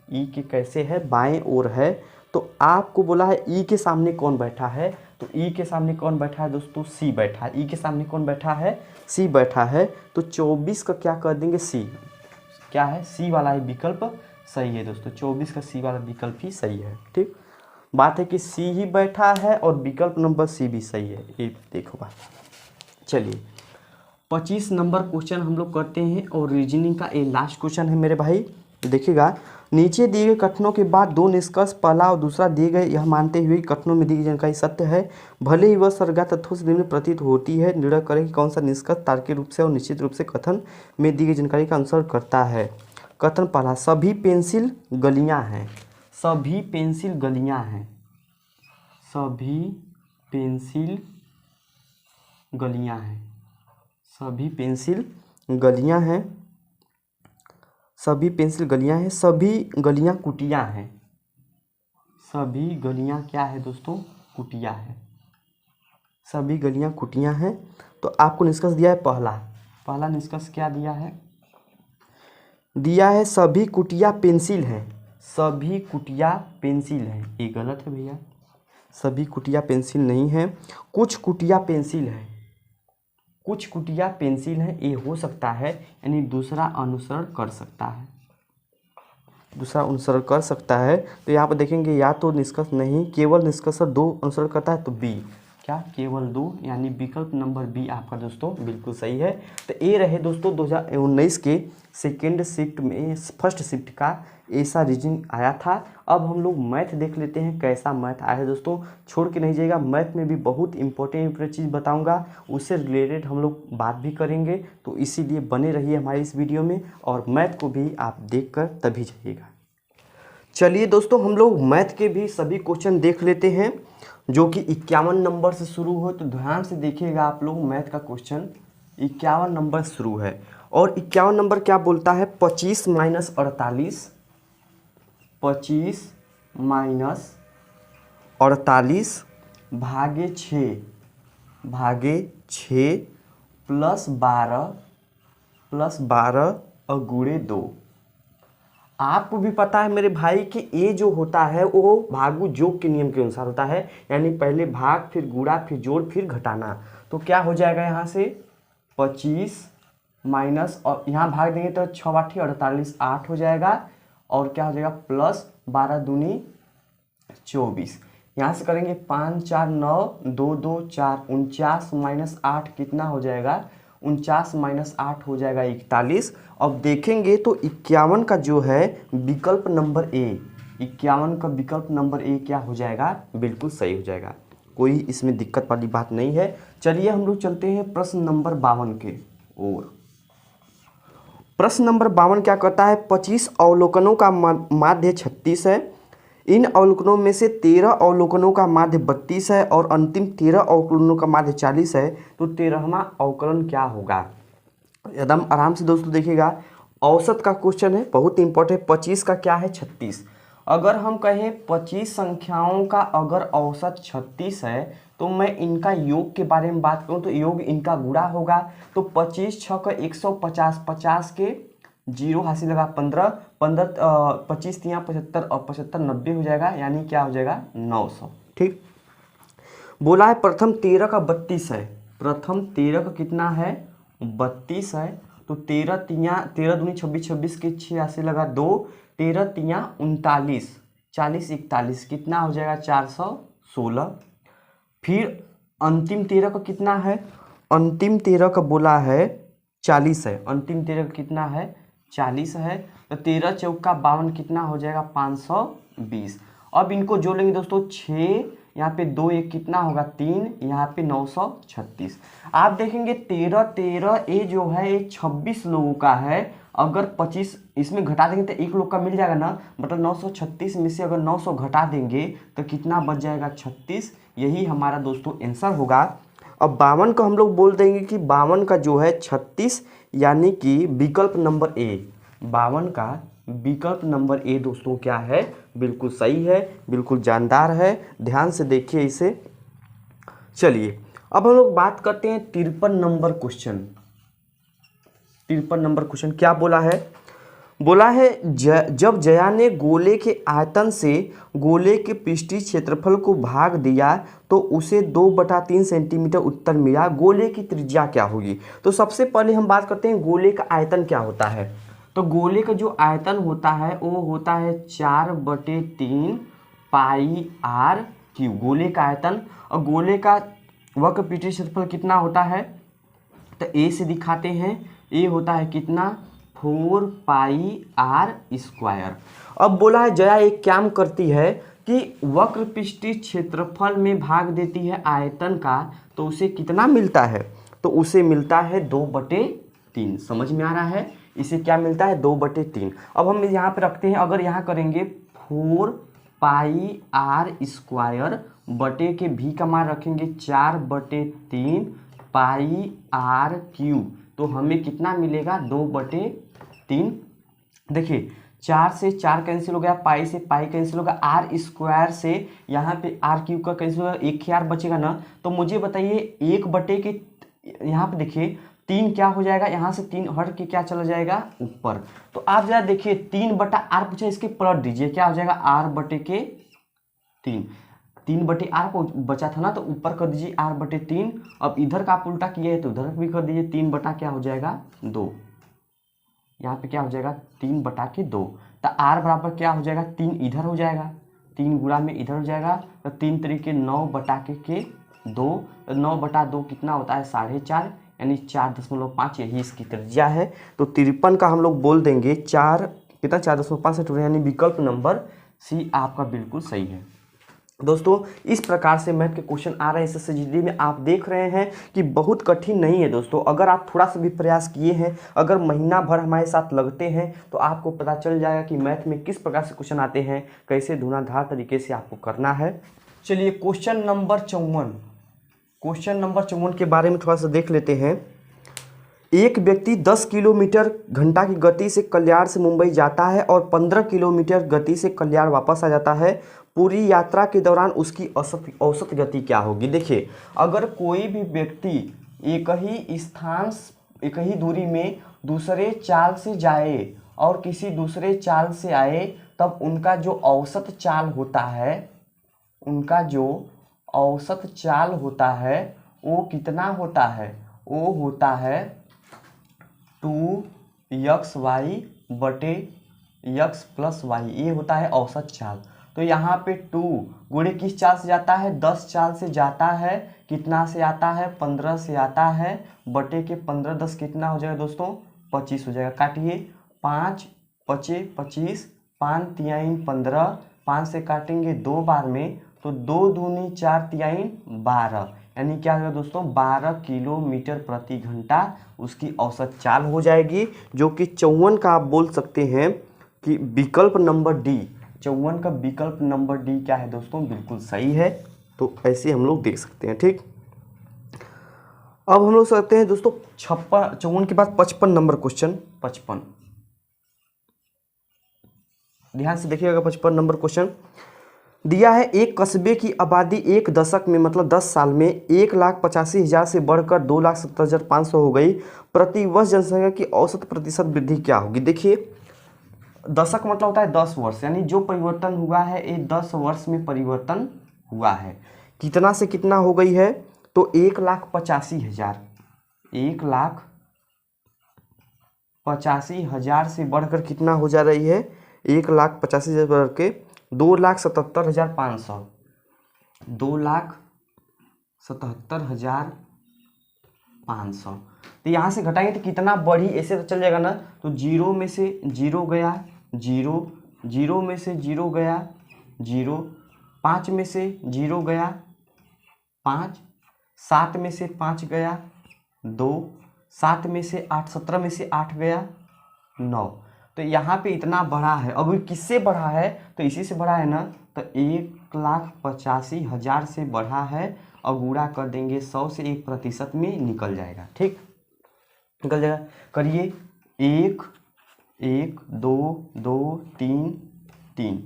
ई के कैसे है, बाएं ओर है, तो आपको बोला है ई के सामने कौन बैठा है, तो ई के सामने कौन बैठा है दोस्तों, सी बैठा है, ई के सामने कौन बैठा है, सी बैठा है, तो 24 का क्या कर देंगे, सी, क्या है, सी वाला ही विकल्प सही है दोस्तों, 24 का सी वाला विकल्प ही सही है, ठीक। बात है कि सी ही बैठा है और विकल्प नंबर सी भी सही है, ये देखो बात। चलिए 25 नंबर क्वेश्चन हम लोग करते हैं और रीजनिंग का ये लास्ट क्वेश्चन है मेरे भाई। देखिएगा, नीचे दिए गए कथनों के बाद दो निष्कर्ष, पहला और दूसरा दिए गए यह मानते हुए कथनों में दी गई जानकारी सत्य है, भले ही वह सर्वज्ञात तथ्यों से निम्न प्रतीत होती है, निर्णय करें कि कौन सा निष्कर्ष तार्किक रूप से और निश्चित रूप से कथन में दी गई जानकारी का अनुसरण करता है। कथन पहला, सभी पेंसिल गलियां हैं, सभी पेंसिल गलियां हैं, सभी पेंसिल गलियां हैं, सभी पेंसिल गलियां हैं, सभी पेंसिल गलियां हैं, सभी गलियां कुटिया हैं, सभी गलियां क्या है दोस्तों, कुटिया है, सभी गलियां कुटिया हैं। तो आपको निष्कर्ष दिया है पहला निष्कर्ष क्या दिया है, सभी कुटिया पेंसिल हैं, सभी कुटिया पेंसिल हैं, ये गलत है भैया, सभी कुटिया पेंसिल नहीं है, कुछ कुटिया पेंसिल है, कुछ कुटिया पेंसिल है, ये हो सकता है, यानी दूसरा अनुसरण कर सकता है, दूसरा अनुसरण कर सकता है। तो यहाँ पर देखेंगे या तो निष्कर्ष नहीं, केवल निष्कर्ष 2 अनुसरण करता है, तो बी, क्या, केवल 2, यानी विकल्प नंबर बी आपका दोस्तों बिल्कुल सही है। तो ये रहे दोस्तों 2019 के सेकेंड शिफ्ट में फर्स्ट शिफ्ट का ऐसा रीजनिंग आया था। अब हम लोग मैथ देख लेते हैं कैसा मैथ आया है दोस्तों, छोड़ के नहीं जाइएगा, मैथ में भी बहुत इंपॉर्टेंट चीज़ बताऊंगा, उससे रिलेटेड हम लोग बात भी करेंगे, तो इसीलिए बने रहिए हमारी इस वीडियो में और मैथ को भी आप देखकर तभी जाइएगा। चलिए दोस्तों, हम लोग मैथ के भी सभी क्वेश्चन देख लेते हैं जो कि 51 नंबर से शुरू हो, तो ध्यान से देखिएगा आप लोग, मैथ का क्वेश्चन 51 नंबर शुरू है और 51 नंबर क्या बोलता है, 25 माइनस 48, 25 माइनस 48 भागे 6 प्लस 12 और गुणे 2। आपको भी पता है मेरे भाई कि ये जो होता है वो भागु योग के नियम के अनुसार होता है, यानी पहले भाग फिर गुणा फिर जोड़ फिर घटाना। तो क्या हो जाएगा यहाँ से 25 माइनस, और यहाँ भाग देंगे तो 6 8 48 8 हो जाएगा, और क्या हो जाएगा प्लस 12 दूनी 24। यहाँ से करेंगे 5 4 9 2 2 4 49 माइनस 8 कितना हो जाएगा, 49 माइनस 8 हो जाएगा 41। अब देखेंगे तो 51 का जो है विकल्प नंबर ए, 51 का विकल्प नंबर ए क्या हो जाएगा, बिल्कुल सही हो जाएगा, कोई इसमें दिक्कत वाली बात नहीं है। चलिए हम लोग चलते हैं प्रश्न नंबर 52 के ओर। प्रश्न नंबर 52 क्या करता है, 25 अवलोकनों का माध्य 36 है, इन अवलोकनों में से 13 अवलोकनों का माध्य 32 है और अंतिम 13 अवलोकनों का माध्य 40 है, तो 13वां अवकलन क्या होगा। एकदम आराम से दोस्तों देखिएगा, औसत का क्वेश्चन है, बहुत इंपॉर्टेंट। 25 का क्या है 36, अगर हम कहें 25 संख्याओं का अगर औसत 36 है तो मैं इनका योग के बारे में बात करूं तो योग इनका गुणा होगा, तो 25 6 का 150, 50 के 0 हासिल लगा 15, 25 3 75 और 75 90 हो जाएगा, यानी क्या हो जाएगा 900। ठीक, बोला है प्रथम 13 का 32 है, प्रथम 13 का कितना है 32 है, तो 13 दूनी 26, 26 के 6 हासिल लगा 2, 13 3 39, 40 41 कितना हो जाएगा 16। फिर अंतिम 13 का कितना है, अंतिम 13 का बोला है 40 है, अंतिम 13 का कितना है 40 है। तो 13 चौका 52 कितना हो जाएगा 520। अब इनको जोड़ लेंगे दोस्तों, 6 यहाँ पे 2 1 कितना होगा 3, यहाँ पे 936। आप देखेंगे 13 13 ये जो है ये 26 लोगों का है। अगर 25 इसमें घटा देंगे तो एक लोग का मिल जाएगा ना, मतलब 936 में से अगर 900 घटा देंगे तो कितना बच जाएगा 36। यही हमारा दोस्तों आंसर होगा। अब 52 को हम लोग बोल देंगे कि 52 का जो है 36, यानी कि विकल्प नंबर ए, 52 का विकल्प नंबर ए दोस्तों क्या है, बिल्कुल सही है, बिल्कुल जानदार है। ध्यान से देखिए इसे। चलिए अब हम लोग बात करते हैं 53 नंबर क्वेश्चन। 53 नंबर क्वेश्चन क्या बोला है, बोला है जब जया ने गोले के आयतन से गोले के पृष्ठीय क्षेत्रफल को भाग दिया तो उसे 2/3 सेंटीमीटर उत्तर मिला, गोले की त्रिज्या क्या होगी। तो सबसे पहले हम बात करते हैं गोले का आयतन क्या होता है। तो गोले का जो आयतन होता है वो होता है 4/3 पाई आर क्यू, गोले का आयतन। और गोले का वक्र पृष्ठीय क्षेत्रफल कितना होता है, तो ए से दिखाते हैं, ए होता है कितना 4 पाई आर स्क्वायर। अब बोला है जया एक काम करती है कि वक्र पृष्ठीय क्षेत्रफल में भाग देती है आयतन का, तो उसे कितना मिलता है, तो उसे मिलता है 2/3। समझ में आ रहा है, इसे क्या मिलता है 2/3। अब हम यहाँ पे रखते हैं, अगर यहाँ करेंगे 4 पाई आर स्क्वायर बटे के भी का मान रखेंगे 4/3 पाई आर क्यूब, तो हमें कितना मिलेगा 2/3। देखिए 4 से 4 कैंसिल हो गया, पाई से पाई कैंसिल होगा, आर स्क्वायर से यहाँ पे आर क्यूब का कैंसिल होगा, एक ही आर बचेगा ना। तो मुझे बताइए 1/के यहाँ पे देखिए 3 क्या हो जाएगा, यहाँ से 3 हट के क्या चला जाएगा ऊपर। तो आप जरा देखिए 3/r पूछा, इसके पलट दीजिए, क्या हो जाएगा r/3। 3/r को बचा था ना, तो ऊपर कर दीजिए r/3। अब इधर का आप उल्टा किए तो उधर भी कर दीजिए, 3 क्या हो जाएगा 2। यहाँ पे क्या हो जाएगा 3/2। तो r बराबर क्या हो जाएगा 3 इधर हो जाएगा, 3 गुणा में इधर हो जाएगा, तो 3 तरीके 9/2। 9/2 कितना होता है 4.5, यानी 4.5, यही इसकी त्रिज्या है। तो 53 का हम लोग बोल देंगे 4 कितना 4.65, यानी विकल्प नंबर सी आपका बिल्कुल सही है। दोस्तों इस प्रकार से मैथ के क्वेश्चन आ रहे हैं एसएससी जीडी में। आप देख रहे हैं कि बहुत कठिन नहीं है दोस्तों, अगर आप थोड़ा सा भी प्रयास किए हैं, अगर महीना भर हमारे साथ लगते हैं तो आपको पता चल जाएगा कि मैथ में किस प्रकार से क्वेश्चन आते हैं, कैसे धुआंधार तरीके से आपको करना है। चलिए क्वेश्चन नंबर 54 के बारे में थोड़ा सा देख लेते हैं। एक व्यक्ति 10 किलोमीटर घंटा की गति से कल्याण से मुंबई जाता है और 15 किलोमीटर गति से कल्याण वापस आ जाता है। पूरी यात्रा के दौरान उसकी औसत गति क्या होगी। देखिए अगर कोई भी व्यक्ति एक ही दूरी में दूसरे चाल से जाए और किसी दूसरे चाल से आए, तब उनका जो औसत चाल होता है वो कितना होता है, वो होता है 2xy बटे x प्लस वाई, ये होता है औसत चाल। तो यहाँ पे 2 गुणे किस चाल से जाता है 10 चाल से जाता है, कितना से आता है 15 से आता है, बटे के 15 10 कितना हो जाएगा दोस्तों 25 हो जाएगा। काटिए 5 5 25, 5 तिहाई 15, 5 से काटेंगे 2 बार में, तो 2 दूनी 4 तिहाई 12, यानी क्या होगा दोस्तों 12 किलोमीटर प्रति घंटा उसकी औसत चाल हो जाएगी। जो कि 54 का आप बोल सकते हैं कि विकल्प नंबर डी, 54 का विकल्प नंबर डी क्या है दोस्तों बिल्कुल सही है। तो ऐसे हम लोग देख सकते हैं। ठीक, अब हम लोग सकते हैं दोस्तों 54 के बाद 55 नंबर क्वेश्चन। 55 ध्यान से देखिएगा। 55 नंबर क्वेश्चन दिया है, एक कस्बे की आबादी एक दशक में मतलब 10 साल में 1,85,000 से बढ़कर 2,70,500 हो गई। प्रति वर्ष जनसंख्या की औसत प्रतिशत वृद्धि क्या होगी। देखिए दशक मतलब होता है 10 वर्ष, यानी जो परिवर्तन हुआ है ये 10 वर्ष में परिवर्तन हुआ है। कितना से कितना हो गई है, तो 1,85,000, 1,85,000 से बढ़कर कितना हो जा रही है 1,85,000 बढ़ के 2,77,500। 2,77,500। तो यहाँ से घटाएंगे तो कितना बढ़ी, ऐसे तो चल जाएगा ना। तो 0 में से 0 गया 0, 0 में से 0 गया 0, 5 में से 0 गया 5, 7 में से 5 गया 2, 7 में से 8, 17 में से 8 गया 9। तो यहाँ पे इतना बढ़ा है। अब किससे बढ़ा है, तो इसी से बढ़ा है ना। तो 1,85,000 से बढ़ा है और गुणा कर देंगे 100 से, 1% में निकल जाएगा। ठीक, निकल जाएगा। करिए 1 1 2 2 3 3।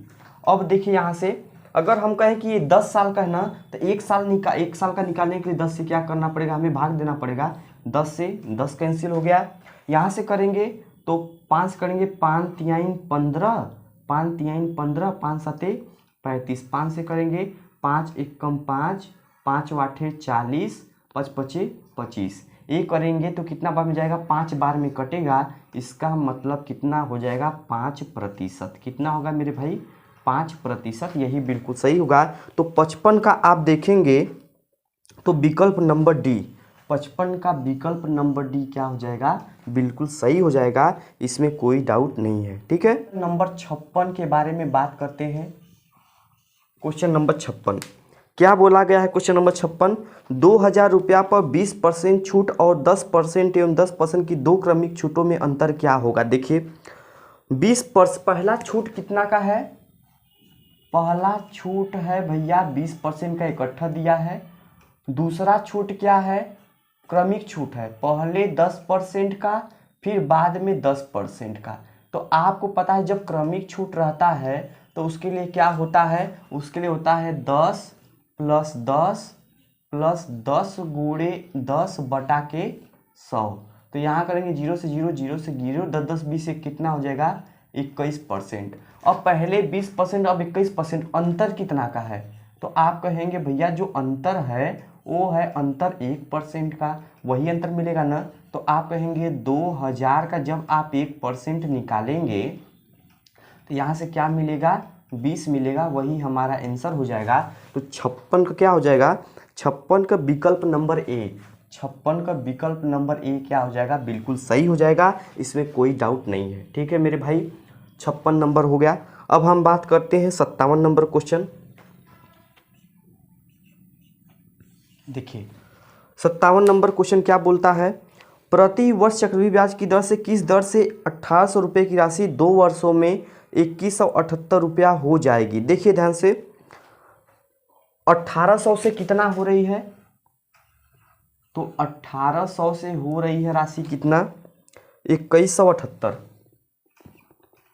अब देखिए यहाँ से अगर हम कहें कि ये 10 साल का है ना, तो 1 साल का निकालने के लिए 10 से क्या करना पड़ेगा, हमें भाग देना पड़ेगा। 10 से 10 कैंसिल हो गया। यहाँ से करेंगे तो 5 करेंगे, 5 तिहाई 15, 5 तिहाई 15, 5 सते 35, 5 से करेंगे 5 एकम 5, 5 वाठे 40, 5 पचे 25। ये करेंगे तो कितना बार में जाएगा, 5 बार में कटेगा। इसका मतलब कितना हो जाएगा, 5%। कितना होगा मेरे भाई, 5%। यही बिल्कुल सही होगा। तो 55 का आप देखेंगे तो विकल्प नंबर डी, 55 का विकल्प नंबर डी क्या हो जाएगा, बिल्कुल सही हो जाएगा। इसमें कोई डाउट नहीं है। ठीक है, नंबर 56 के बारे में बात करते हैं। क्वेश्चन नंबर 56 क्या बोला गया है। क्वेश्चन नंबर 56, 2,000 रुपया पर 20% छूट और 10% एवं 10% की 2 क्रमिक छूटों में अंतर क्या होगा। देखिए 20%, पहला छूट कितना का है, पहला छूट है भैया 20% का इकट्ठा दिया है। दूसरा छूट क्या है, क्रमिक छूट है, पहले 10% का फिर बाद में 10% का। तो आपको पता है जब क्रमिक छूट रहता है तो उसके लिए क्या होता है, उसके लिए होता है 10 + 10 + 10 गुणे 10 बटा के 100। तो यहाँ करेंगे 0 से 0, 0 से 0, 10 10 20 से कितना हो जाएगा, 21%। अब पहले 20%, अब 21%, अंतर कितना का है। तो आप कहेंगे भैया जो अंतर है वो है अंतर 1% का, वही अंतर मिलेगा ना। तो आप कहेंगे 2,000 का जब आप 1% निकालेंगे तो यहाँ से क्या मिलेगा, 20 मिलेगा, वही हमारा आंसर हो जाएगा। तो 56 का क्या हो जाएगा, 56 का विकल्प नंबर ए, 56 का विकल्प नंबर ए क्या हो जाएगा, बिल्कुल सही हो जाएगा। इसमें कोई डाउट नहीं है। ठीक है मेरे भाई, 56 नंबर हो गया। अब हम बात करते हैं 57 नंबर क्वेश्चन। देखिए 57 नंबर क्वेश्चन क्या बोलता है, प्रति वर्ष चक्रवृद्धि ब्याज की दर से किस दर से 1,800 रुपये की राशि 2 वर्षों में 2,178 रुपया हो जाएगी। देखिए ध्यान से, 1,800 से कितना हो रही है, तो 1,800 से हो रही है राशि कितना, 2,178।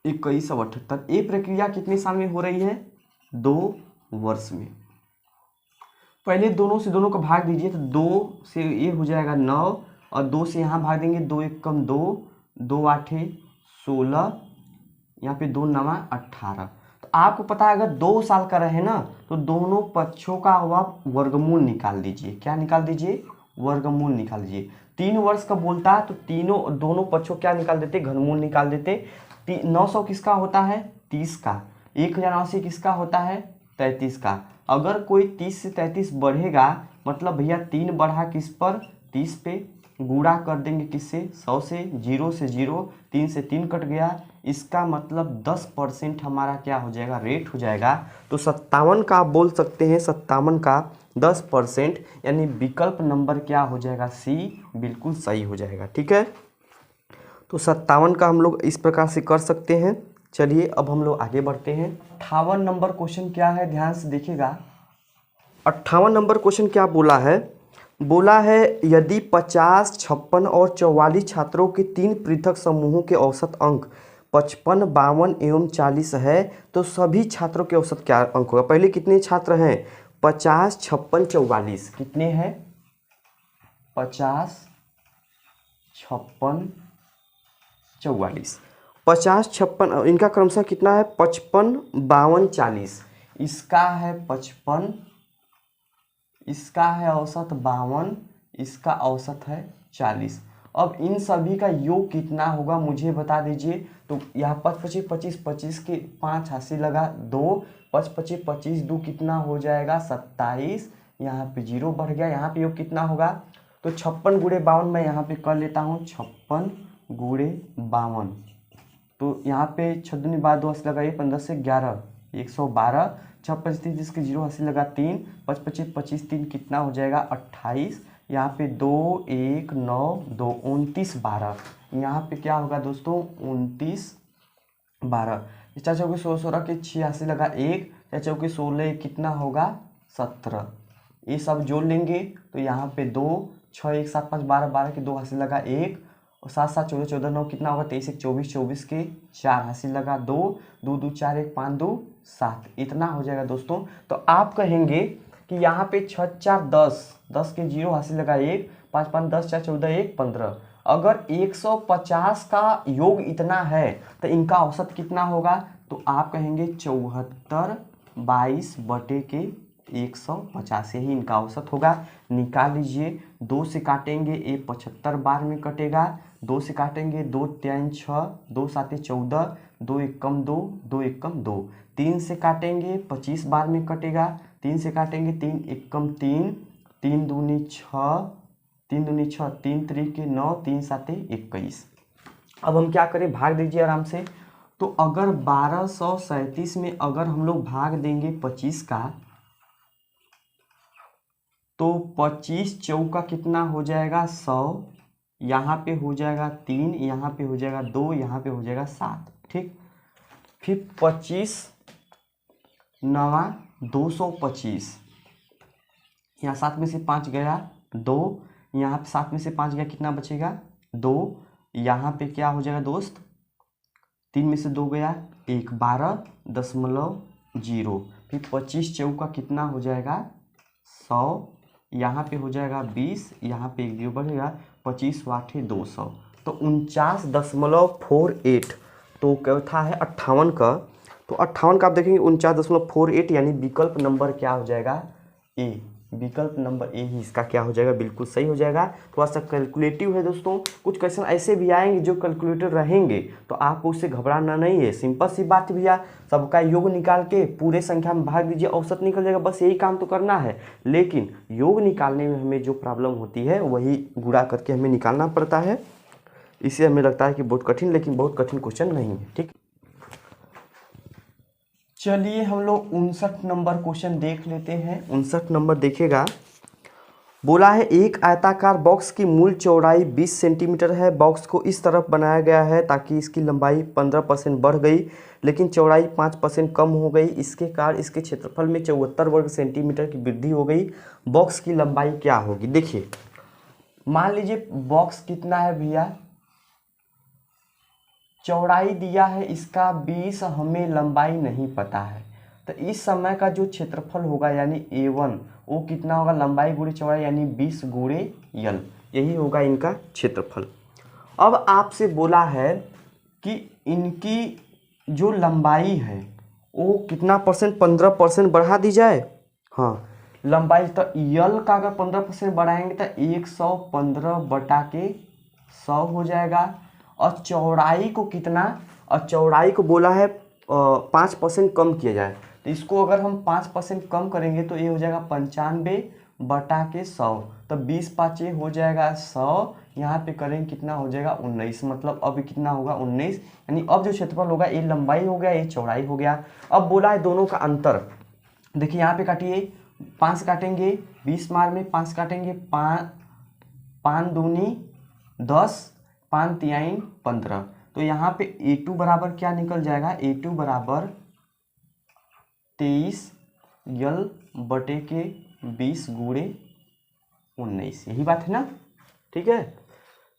2,178। ये प्रक्रिया कितने साल में हो रही है, 2 वर्ष में। पहले दोनों से दोनों का भाग दीजिए, तो 2 से ये हो जाएगा 9 और 2 से यहाँ भाग देंगे, 2 एकम 2, 2 आठे 16, यहाँ पे 2 9 18। तो आपको पता है अगर 2 साल का रहे ना तो दोनों पक्षों का आप वर्गमूल निकाल दीजिए। क्या निकाल दीजिए, वर्गमूल निकाल दीजिए। 3 वर्ष का बोलता है तो दोनों पक्षों क्या निकाल देते, घनमूल निकाल देते। 900 किसका होता है, 30 का। 1,080 किसका होता है, 33 का। अगर कोई 30 से 33 बढ़ेगा मतलब भैया 3 बढ़ा किस पर, 30 पे, गुणा कर देंगे किससे, 100 से, 0 से 0, 3 से 3 कट गया। इसका मतलब 10% हमारा क्या हो जाएगा, रेट हो जाएगा। तो 57 का आप बोल सकते हैं, 57 का 10%, यानी विकल्प नंबर क्या हो जाएगा, सी, बिल्कुल सही हो जाएगा। ठीक है, तो 57 का हम लोग इस प्रकार से कर सकते हैं। चलिए अब हम लोग आगे बढ़ते हैं। 58 नंबर क्वेश्चन क्या है, ध्यान से देखिएगा। 58 नंबर क्वेश्चन क्या बोला है, बोला है यदि 50, 56 और 44 छात्रों के 3 पृथक समूहों के औसत अंक 55, 52 एवं 40 है तो सभी छात्रों के औसत क्या अंक होगा। पहले कितने छात्र हैं, 50, 56, 44, कितने हैं, 50, 56, 44। 50, 56, इनका क्रमशः कितना है, 55, 52, 40। इसका है 55, इसका है औसत 52, इसका औसत है 40। अब इन सभी का योग कितना होगा मुझे बता दीजिए। तो यहाँ 5 25 25 25 के 5 हासिल लगा 2, 5 25 25 2 कितना हो जाएगा 27। यहाँ पे 0 बढ़ गया, यहाँ पे योग कितना होगा तो 56 गुणे 52 मैं यहाँ पे कर लेता हूँ 56 गुणे 52। तो यहाँ पे 6 दूनी 12 2 हासिल लगाइए 15 से 11 112, 6 25 30 जिसके 0 हासिल लगा 3, 5 25 25 3 कितना हो जाएगा 28। यहाँ पे 2 1 9 2 29 12, यहाँ पे क्या होगा दोस्तों 29 12। 4 चौके 16 16 के 6 हासिल लगा 1, 4 चौके 16 कितना होगा 17। ये सब जोड़ लेंगे तो यहाँ पे 2 6 1 7 5 12 12 के 2 हासिल लगा 1 और 7 7 14 14 9 कितना होगा 23 1 24 24 के 4 हासिल लगा 2 2 2 4 1 5 2 7, इतना हो जाएगा दोस्तों। तो आप कहेंगे कि यहाँ पे 6 4 10 10 के 0 हासिल लगा 1, 5 5 10 4 14 1 15। अगर 150 का योग इतना है तो इनका औसत कितना होगा तो आप कहेंगे 74 22 बटे के 150 ही इनका औसत होगा। निकाल लीजिए, 2 से काटेंगे ये 75 बार में कटेगा, 2 से काटेंगे 2 3 6 2 7 14 2 1 कम 2 2 1 कम 2, 3 से काटेंगे 25 बार में कटेगा, 3 से काटेंगे 3 1 कम 3 3 दूनी 6 3 दूनी 6 3 त्रिके 9 3 7 21। अब हम क्या करें भाग दीजिए आराम से। तो अगर 1237 में अगर हम लोग भाग देंगे 25 का तो 25 चौका कितना हो जाएगा 100, यहाँ पे हो जाएगा 3, यहाँ पे हो जाएगा 2, यहाँ पे हो जाएगा 7, ठीक। फिर 25 9 225, यहाँ 7 में से 5 गया 2, यहाँ पे 7 में से 5 गया कितना बचेगा 2, यहाँ पे क्या हो जाएगा दोस्त 3 में से 2 गया 1 12.0, फिर 25 चौका कितना हो जाएगा 100, यहाँ पे हो जाएगा 20, यहाँ पे 1 0 बढ़ेगा 25 वाटे 200, तो 49.48। तो क्या था है 58 का, तो 58 का आप देखेंगे 49.48 यानी विकल्प नंबर क्या हो जाएगा ए, विकल्प नंबर ए ही इसका क्या हो जाएगा बिल्कुल सही हो जाएगा। थोड़ा सा कैलकुलेटिव है दोस्तों, कुछ क्वेश्चन ऐसे भी आएंगे जो कैलकुलेटर रहेंगे तो आपको उससे घबराना नहीं है। सिंपल सी बात भैया, सबका योग निकाल के पूरे संख्या में भाग दीजिए, औसत निकल जाएगा, बस यही काम तो करना है। लेकिन योग निकालने में हमें जो प्रॉब्लम होती है वही गुणा करके हमें निकालना पड़ता है, इसे हमें लगता है कि बहुत कठिन, लेकिन बहुत कठिन क्वेश्चन नहीं है, ठीक। चलिए हम लोग 59 नंबर क्वेश्चन देख लेते हैं। 59 नंबर देखेगा, बोला है एक आयताकार बॉक्स की मूल चौड़ाई 20 सेंटीमीटर है, बॉक्स को इस तरफ बनाया गया है ताकि इसकी लंबाई 15% बढ़ गई लेकिन चौड़ाई 5% कम हो गई, इसके कारण इसके क्षेत्रफल में 74 वर्ग सेंटीमीटर की वृद्धि हो गई, बॉक्स की लंबाई क्या होगी। देखिए मान लीजिए बॉक्स कितना है भैया, चौड़ाई दिया है इसका 20, हमें लंबाई नहीं पता है, तो इस समय का जो क्षेत्रफल होगा यानी A1 वो कितना होगा लंबाई गुणे चौड़ाई यानी 20 गुणे L, यही होगा इनका क्षेत्रफल। अब आपसे बोला है कि इनकी जो लंबाई है वो कितना परसेंट 15% बढ़ा दी जाए। हाँ लंबाई तो L का अगर 15% बढ़ाएंगे तो 115 बटा के 100 हो जाएगा, और चौड़ाई को कितना, और चौड़ाई को बोला है 5% कम किया जाए, तो इसको अगर हम 5% कम करेंगे तो ये हो जाएगा 95 बटा के 100, तो 20 5 हो जाएगा 100, यहाँ पे करेंगे कितना हो जाएगा 19, मतलब अब कितना होगा 19, यानी अब जो क्षेत्रफल होगा ये लंबाई हो गया ये चौड़ाई हो गया। अब बोला है दोनों का अंतर, देखिए यहाँ पे काटिए 5 काटेंगे 20 मार में 5 काटेंगे 5 दूनी 10 5 3 15, तो यहाँ पे A2 बराबर क्या निकल जाएगा, A2 बराबर 23 L बटे के 20 गुणे 19, यही बात है ना, ठीक है।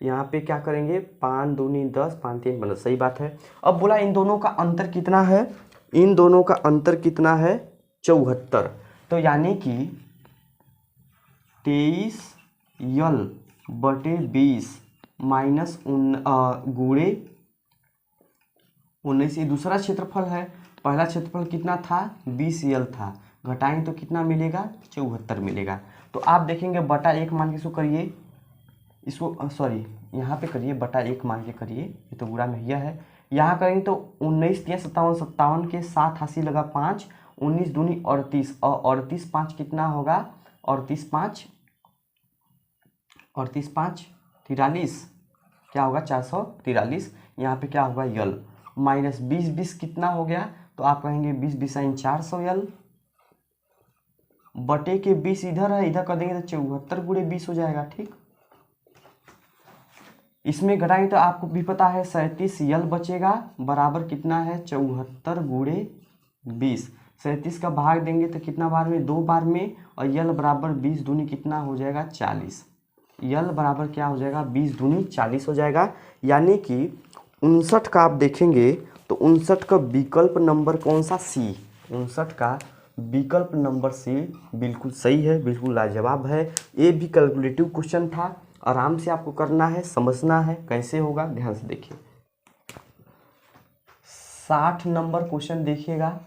यहाँ पे क्या करेंगे 5 दूनी 10 5 3 15, सही बात है। अब बोला इन दोनों का अंतर कितना है, इन दोनों का अंतर कितना है 74, तो यानी कि 23 L बटे 20 माइनस गुणे 19, ये दूसरा क्षेत्रफल है, पहला क्षेत्रफल कितना था 20 L था, घटाएंगे तो कितना मिलेगा 74 मिलेगा। तो आप देखेंगे बटा 1 मान के इसको करिए, इसको सॉरी यहाँ पे करिए बटा 1 मान के करिए, ये तो गुणा में यह है। यहाँ करेंगे तो 19 3 57, 57 के 7 80 लगा 5, 19 दूनी 38 और 38 5 कितना होगा, 38 5 43, क्या होगा 443। यहाँ पे क्या होगा यल, माइनस 20 20 कितना हो गया, तो आप कहेंगे 20 20 400 यल, बटे के 20 इधर है, इधर कर देंगे तो 74 गुणे 20 हो जाएगा। ठीक, इसमें घटाएंगे तो आपको भी पता है 37 यल बचेगा, बराबर कितना है 74 गुणे 20। 37 का भाग देंगे तो कितना बार में, 2 बार में, और यल बराबर 20 दूनी कितना हो जाएगा 40। यल बराबर क्या हो जाएगा 20 दूनी 40 हो जाएगा। यानी कि 59 का आप देखेंगे तो 59 का विकल्प नंबर कौन सा, सी। 59 का विकल्प नंबर सी बिल्कुल सही है, बिल्कुल लाजवाब है। ये भी कैलकुलेटिव क्वेश्चन था, आराम से आपको करना है, समझना है कैसे होगा, ध्यान से देखिए। 60 नंबर क्वेश्चन देखिएगा।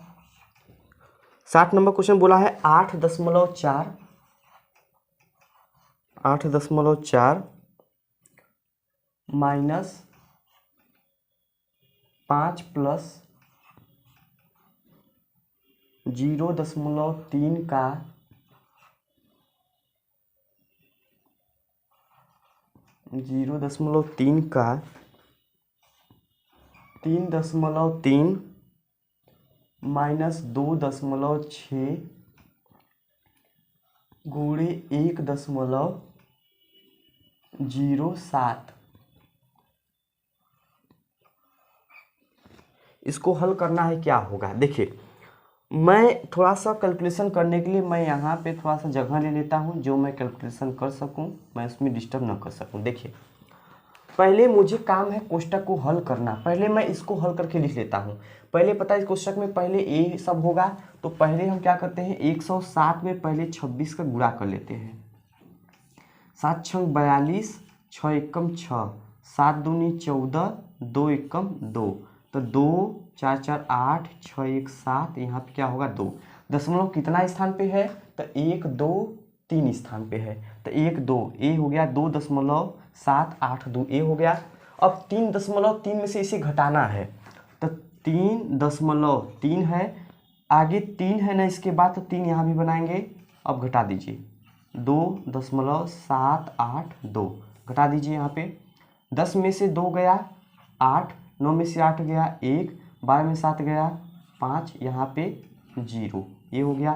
60 नंबर क्वेश्चन बोला है 8.4 माइनस 5 प्लस 0.3 का 3.3 माइनस 2.6 गुणे 1.07। इसको हल करना है, क्या होगा देखिए। मैं थोड़ा सा कैलकुलेशन करने के लिए मैं यहाँ पे थोड़ा सा जगह ले लेता हूँ, जो मैं कैलकुलेशन कर सकूँ, मैं उसमें डिस्टर्ब ना कर सकूँ। देखिए पहले मुझे काम है कोष्टक को हल करना, पहले मैं इसको हल करके लिख लेता हूँ। पहले पता है इस कोष्टक में पहले ए सब होगा, तो पहले हम क्या करते हैं 107 में पहले 26 का गुणा कर लेते हैं। 7 छंग 42, 6 एकम 6, 7 दूनी 14, 2 एकम 2, तो 2 4 4 8, 6 1 7, यहाँ पे क्या होगा 2। दशमलव कितना स्थान पे है, तो 1 2 3 स्थान पे है, तो 1 2 ए हो गया, 2.782 ए हो गया। अब 3.3 में से इसे घटाना है, तो 3.3 है, आगे 3 है ना इसके बाद, तो 3 यहाँ भी बनाएंगे। अब घटा दीजिए 2.782 घटा दीजिए यहाँ पे। 10 में से 2 गया 8, 9 में से 8 गया 1, 12 में 7 गया 5, यहाँ पे 0, ये हो गया।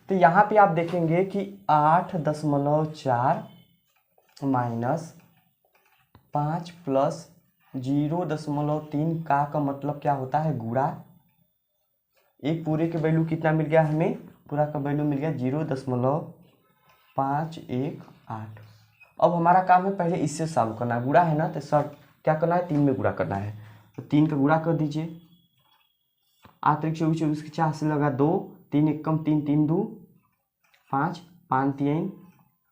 तो यहाँ पे आप देखेंगे कि 8.4 माइनस 5 प्लस 0.3 का मतलब क्या होता है गुणा। एक पूरे के वैल्यू कितना मिल गया हमें, पूरा का वैल्यू मिल गया 0.518। अब हमारा काम है पहले इससे सॉल्व करना, गुणा है ना, तो सर क्या करना है 3 में गुणा करना है, तो 3 का गुणा कर दीजिए। 8 3 24 24 के 4 से लगा 2, 3 एकम 3 3 2 5, 5 3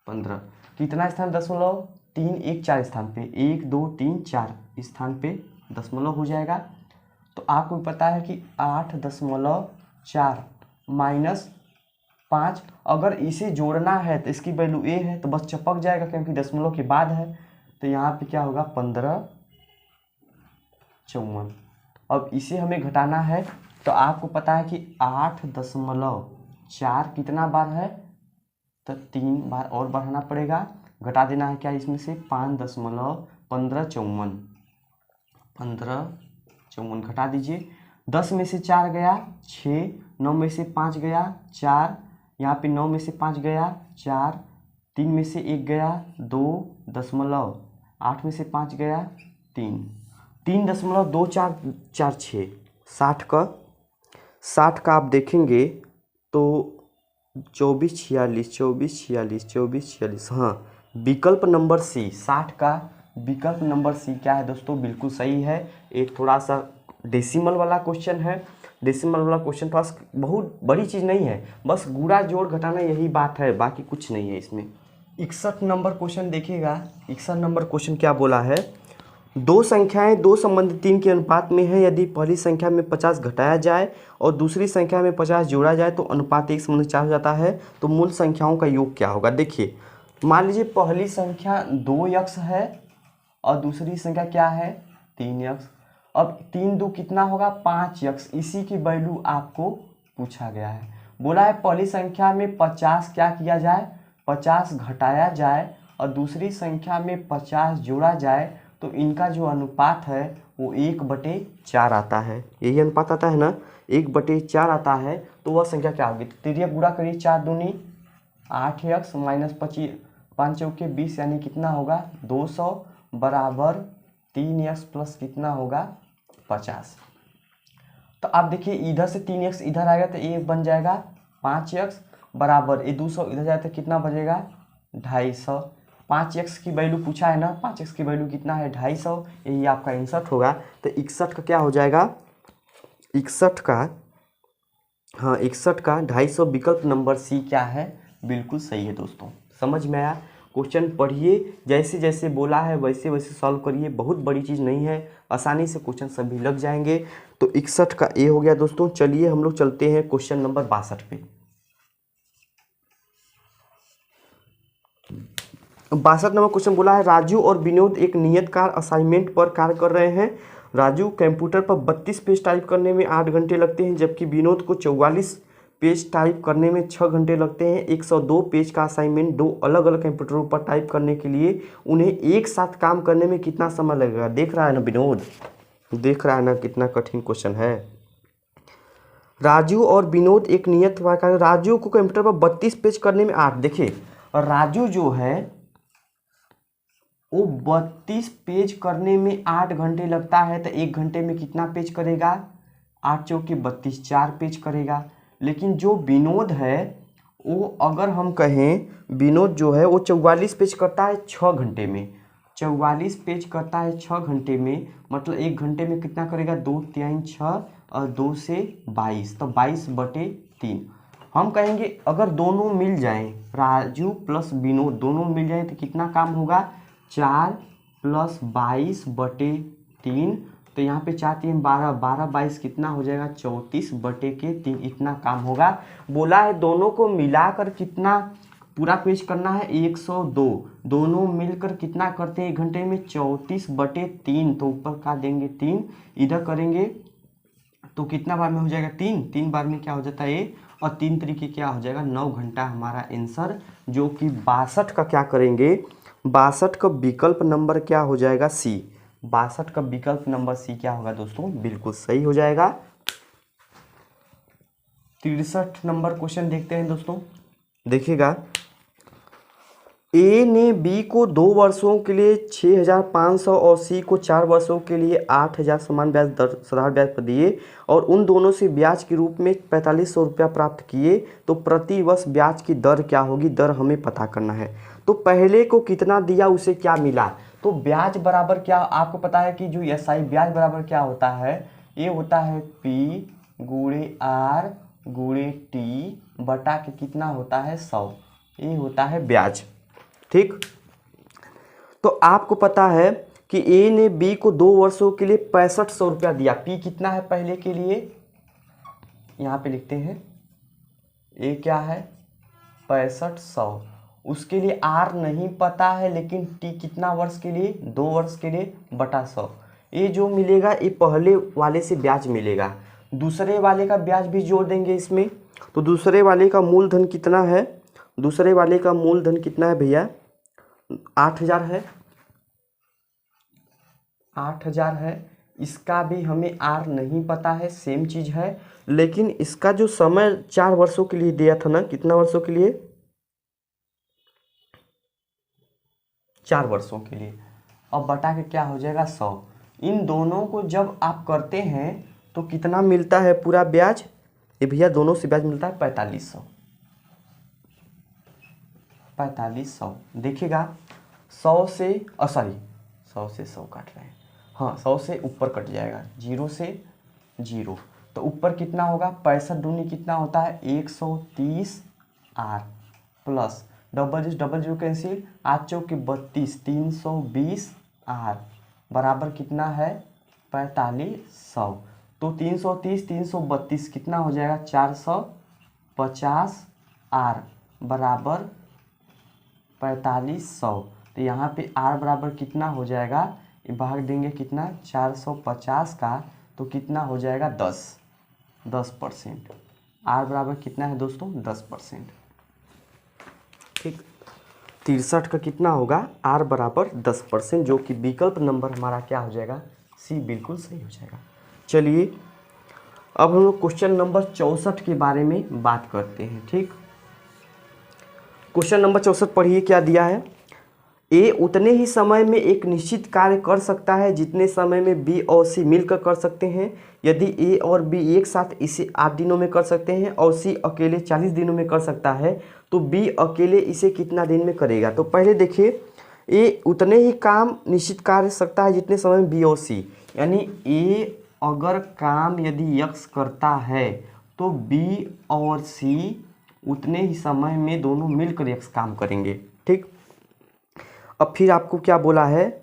15, कितना स्थान 0.3 1 4 स्थान पे, 1 2 3 4 स्थान पे दशमलव हो जाएगा। तो आपको पता है कि 8.4 माइनस 5, अगर इसे जोड़ना है तो इसकी वैल्यू ए है, तो बस चपक जाएगा क्योंकि दशमलव के बाद है, तो यहाँ पे क्या होगा 1554। अब इसे हमें घटाना है, तो आपको पता है कि 8.4 कितना बार है, तो 3 बार और बढ़ाना पड़ेगा, घटा देना है क्या इसमें से 5.1554 घटा दीजिए। 10 में से 4 गया 6, 9 में से 5 गया 4, यहाँ पे 9 में से 5 गया 4, 3 में से 1 गया 2, 8 में से 5 गया 3, 3.2446। 60 का आप देखेंगे तो 24 46, हाँ विकल्प नंबर सी, 60 का विकल्प नंबर सी क्या है दोस्तों, बिल्कुल सही है। एक थोड़ा सा डेसिमल वाला क्वेश्चन है, डेसिमल वाला क्वेश्चन थोड़ा बहुत बड़ी चीज़ नहीं है, बस गुणा जोड़ घटाना यही बात है, बाकी कुछ नहीं है इसमें। 61 नंबर क्वेश्चन देखिएगा। 61 नंबर क्वेश्चन क्या बोला है, दो संख्याएं 2 संबंधित 3 के अनुपात में है, यदि पहली संख्या में 50 घटाया जाए और दूसरी संख्या में 50 जोड़ा जाए तो अनुपात 1:4 हो जाता है, तो मूल संख्याओं का योग क्या होगा। देखिए मान लीजिए पहली संख्या 2x है और दूसरी संख्या क्या है 3x। अब 3 2 कितना होगा 5x, इसी की वैल्यू आपको पूछा गया है। बोला है पहली संख्या में 50 क्या किया जाए 50 घटाया जाए और दूसरी संख्या में 50 जोड़ा जाए, तो इनका जो अनुपात है वो 1/4 आता है। यही अनुपात आता है ना, 1/4 आता है। तो वह संख्या क्या होगी, तो तिरिया गुणा करिए 4 दूनी 8x माइनस 25 5 चौके 20 यानी कितना होगा 200 बराबर 3x प्लस कितना होगा 50। तो आप देखिए इधर से 3x इधर आएगा तो ये बन जाएगा 5x बराबर ये 200 इधर जाए तो कितना बचेगा 250। 5x की वैल्यू पूछा है ना, 5x की वैल्यू कितना है 250, यही आपका 61 होगा। तो 61 का क्या हो जाएगा 61 का, हाँ 61 का 250 विकल्प नंबर सी क्या है बिल्कुल सही है। दोस्तों समझ में आया। क्वेश्चन पढ़िए, जैसे जैसे बोला है वैसे वैसे सॉल्व करिए, बहुत बड़ी चीज़ नहीं है, आसानी से क्वेश्चन सभी लग जाएंगे। तो 61 का ए हो गया दोस्तों। चलिए हम लोग चलते हैं क्वेश्चन नंबर 62 पे। 62 नंबर क्वेश्चन बोला है राजू और विनोद एक नियत कार्य असाइनमेंट पर कार्य कर रहे हैं। राजू कंप्यूटर पर 32 पेज टाइप करने में 8 घंटे लगते हैं, जबकि विनोद को 44 पेज टाइप करने में 6 घंटे लगते हैं। 102 पेज का असाइनमेंट दो अलग अलग कंप्यूटरों पर टाइप करने के लिए उन्हें एक साथ काम करने में कितना समय लगेगा। देख रहा है ना विनोद, देख रहा है ना कितना कठिन क्वेश्चन है। राजू और विनोद एक नियत कार्य, राजू को कंप्यूटर पर 32 पेज करने में 8, देखिए और राजू जो है वो 32 पेज करने में 8 घंटे लगता है, तो 1 घंटे में कितना पेज करेगा 8 चौके 32 4 पेज करेगा। लेकिन जो विनोद है वो अगर हम कहें विनोद जो है वो 44 पेज करता है 6 घंटे में, 44 पेज करता है 6 घंटे में, मतलब 1 घंटे में कितना करेगा 2 3 6 और 2 से 22, तो 22/3। हम कहेंगे अगर दोनों मिल जाएं राजू प्लस विनोद दोनों मिल जाएं तो कितना काम होगा 4 + 22/3। तो यहाँ पे 4 3 12 12 22 कितना हो जाएगा 34/3, इतना काम होगा। बोला है दोनों को मिलाकर कितना पूरा पेज करना है 102, दोनों मिलकर कितना करते हैं 1 घंटे में 34/3। तो ऊपर का देंगे 3, इधर करेंगे तो कितना बार में हो जाएगा 3, 3 बार में क्या हो जाता है ये, और 3 तरीके क्या हो जाएगा 9 घंटा हमारा आंसर, जो कि 62 का क्या करेंगे 62 का विकल्प नंबर क्या हो जाएगा सी। 62 का विकल्प नंबर सी क्या होगा दोस्तों बिल्कुल सही हो जाएगा। 63 नंबर क्वेश्चन देखते हैं दोस्तों। देखिएगा ए ने बी को 2 वर्षों के लिए 6,500 और सी को 4 वर्षों के लिए 8,000 समान ब्याज दर साधारण ब्याज पर दिए और उन दोनों से ब्याज के रूप में 4500 रुपया प्राप्त किए, तो प्रति वर्ष ब्याज की दर क्या होगी, दर हमें पता करना है। तो पहले को कितना दिया उसे क्या मिला, तो ब्याज बराबर क्या आपको पता है कि जो एसआई ब्याज बराबर क्या होता है, ये होता है पी गुणे आर गुणे टी बटा के कितना होता है 100, ये होता है ब्याज। ठीक, तो आपको पता है कि ए ने बी को 2 वर्षों के लिए 6500 रुपया दिया। पी कितना है पहले के लिए, यहाँ पे लिखते हैं ए क्या है 6500, उसके लिए आर नहीं पता है, लेकिन टी कितना वर्ष के लिए 2 वर्ष के लिए बटा 100। ये जो मिलेगा ये पहले वाले से ब्याज मिलेगा, दूसरे वाले का ब्याज भी जोड़ देंगे इसमें। तो दूसरे वाले का मूलधन कितना है, दूसरे वाले का मूलधन कितना है भैया 8000 है, 8000 है। इसका भी हमें आर नहीं पता है, सेम चीज़ है, लेकिन इसका जो समय 4 वर्षों के लिए दिया था ना, कितना वर्षों के लिए 4 वर्षों के लिए, अब बटा के क्या हो जाएगा 100। इन दोनों को जब आप करते हैं तो कितना मिलता है पूरा ब्याज, ये भैया दोनों से ब्याज मिलता है 4500। 4500 देखिएगा 100 से 100 से 100 काट रहे हैं, हाँ 100 से ऊपर कट जाएगा, 0 से 0, तो ऊपर कितना होगा 65 दूनी कितना होता है 130 R plus double zero cancel 8 चौके 32 320 आर बराबर कितना है 4500। तो 330 332 कितना हो जाएगा 450 आर बराबर 4500। तो यहाँ पे r बराबर कितना हो जाएगा, ये भाग देंगे कितना 450 का, तो कितना हो जाएगा 10%। r बराबर कितना है दोस्तों 10%। ठीक, 63 का कितना होगा, r बराबर 10%, जो कि विकल्प नंबर हमारा क्या हो जाएगा, सी बिल्कुल सही हो जाएगा। चलिए अब हम लोग क्वेश्चन नंबर 64 के बारे में बात करते हैं। ठीक, क्वेश्चन नंबर 64 पढ़िए क्या दिया है। ए उतने ही समय में एक निश्चित कार्य कर सकता है जितने समय में बी और सी मिलकर कर सकते हैं। यदि ए और बी एक साथ इसे 8 दिनों में कर सकते हैं और सी अकेले 40 दिनों में कर सकता है, तो बी अकेले इसे कितना दिन में करेगा। तो पहले देखिए, ए उतने ही काम निश्चित कार्य सकता है जितने समय में बी और सी, यानी ए अगर काम यदि यक्स करता है तो बी और सी उतने ही समय में दोनों मिलकर यक्स काम करेंगे। ठीक, अब फिर आपको क्या बोला है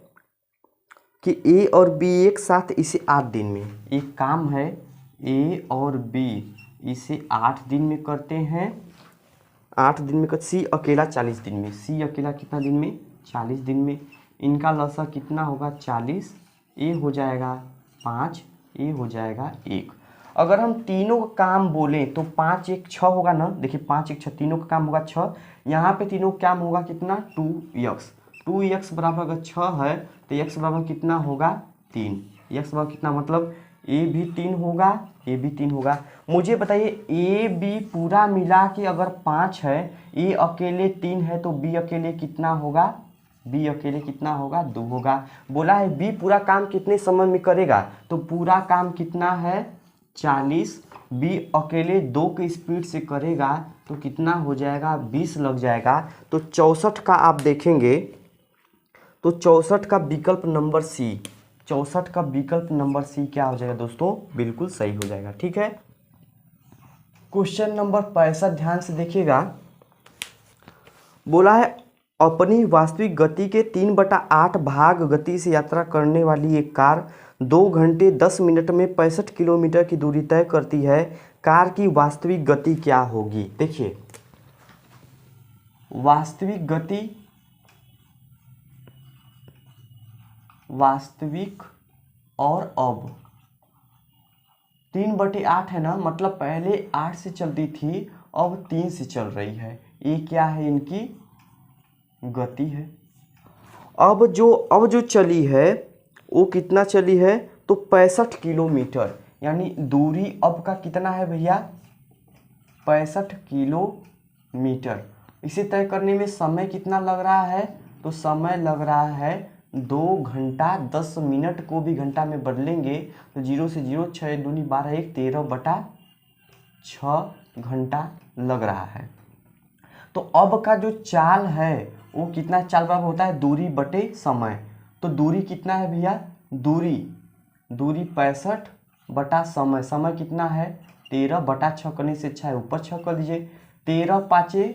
कि ए और बी एक साथ इसे 8 दिन में, एक काम है ए और बी इसे 8 दिन में करते हैं, 8 दिन में कर, सी अकेला 40 दिन में, सी अकेला कितना दिन में 40 दिन में, इनका लसा कितना होगा 40, ए हो जाएगा 5, ए हो जाएगा 1। अगर हम तीनों का काम बोलें तो 5 1 6 होगा ना, देखिए 5 1 6, तीनों का काम होगा 6, यहाँ पे तीनों का काम होगा कितना 2x, 2x बराबर अगर 6 है तो x बराबर कितना होगा 3, x बराबर कितना, मतलब a भी 3 होगा, a भी 3 होगा। मुझे बताइए a b पूरा मिला के अगर 5 है, a अकेले 3 है, तो b अकेले कितना होगा, b अकेले कितना होगा 2 होगा। बोला है b पूरा काम कितने समय में करेगा, तो पूरा काम कितना है 40, b अकेले 2 की स्पीड से करेगा तो कितना हो जाएगा 20 लग जाएगा। तो 64 का आप देखेंगे तो 64 का विकल्प नंबर सी, 64 का विकल्प नंबर सी क्या हो जाएगा दोस्तों, बिल्कुल सही हो जाएगा। ठीक है, क्वेश्चन नंबर 65 ध्यान से देखिएगा। बोला है अपनी वास्तविक गति के 3/8 भाग गति से यात्रा करने वाली एक कार 2 घंटे 10 मिनट में 65 किलोमीटर की दूरी तय करती है। कार की वास्तविक गति क्या होगी। देखिए वास्तविक गति, वास्तविक और अब 3/8 है ना, मतलब पहले 8 से चलती थी, अब 3 से चल रही है, ये क्या है इनकी गति है। अब जो चली है वो कितना चली है, तो 65 किलोमीटर, यानी दूरी अब का कितना है भैया 65 किलोमीटर। इसे तय करने में समय कितना लग रहा है, तो समय लग रहा है 2 घंटा 10 मिनट को भी घंटा में बदलेंगे तो 0 से 0, 6 दूनी 12, 1 13/6 घंटा लग रहा है। तो अब का जो चाल है वो कितना चाल बराबर होता है, दूरी बटे समय। तो दूरी कितना है भैया, दूरी 65 बटा समय, समय कितना है 13/6, करने से अच्छा है ऊपर 6 कर दीजिए, 13 5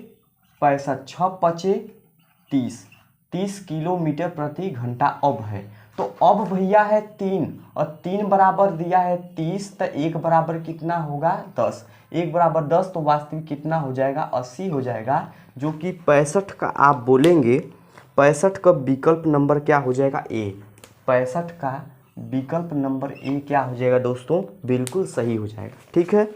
65, 6 5 30 किलोमीटर प्रति घंटा अब है। तो अब भैया है 3 और 3 बराबर दिया है 30, तो 1 बराबर कितना होगा 10, 1 बराबर 10, तो वास्तविक कितना हो जाएगा 80 हो जाएगा, जो कि 65 का आप बोलेंगे। 65 का विकल्प नंबर क्या हो जाएगा ए, 65 का विकल्प नंबर ए क्या हो जाएगा दोस्तों, बिल्कुल सही हो जाएगा। ठीक है,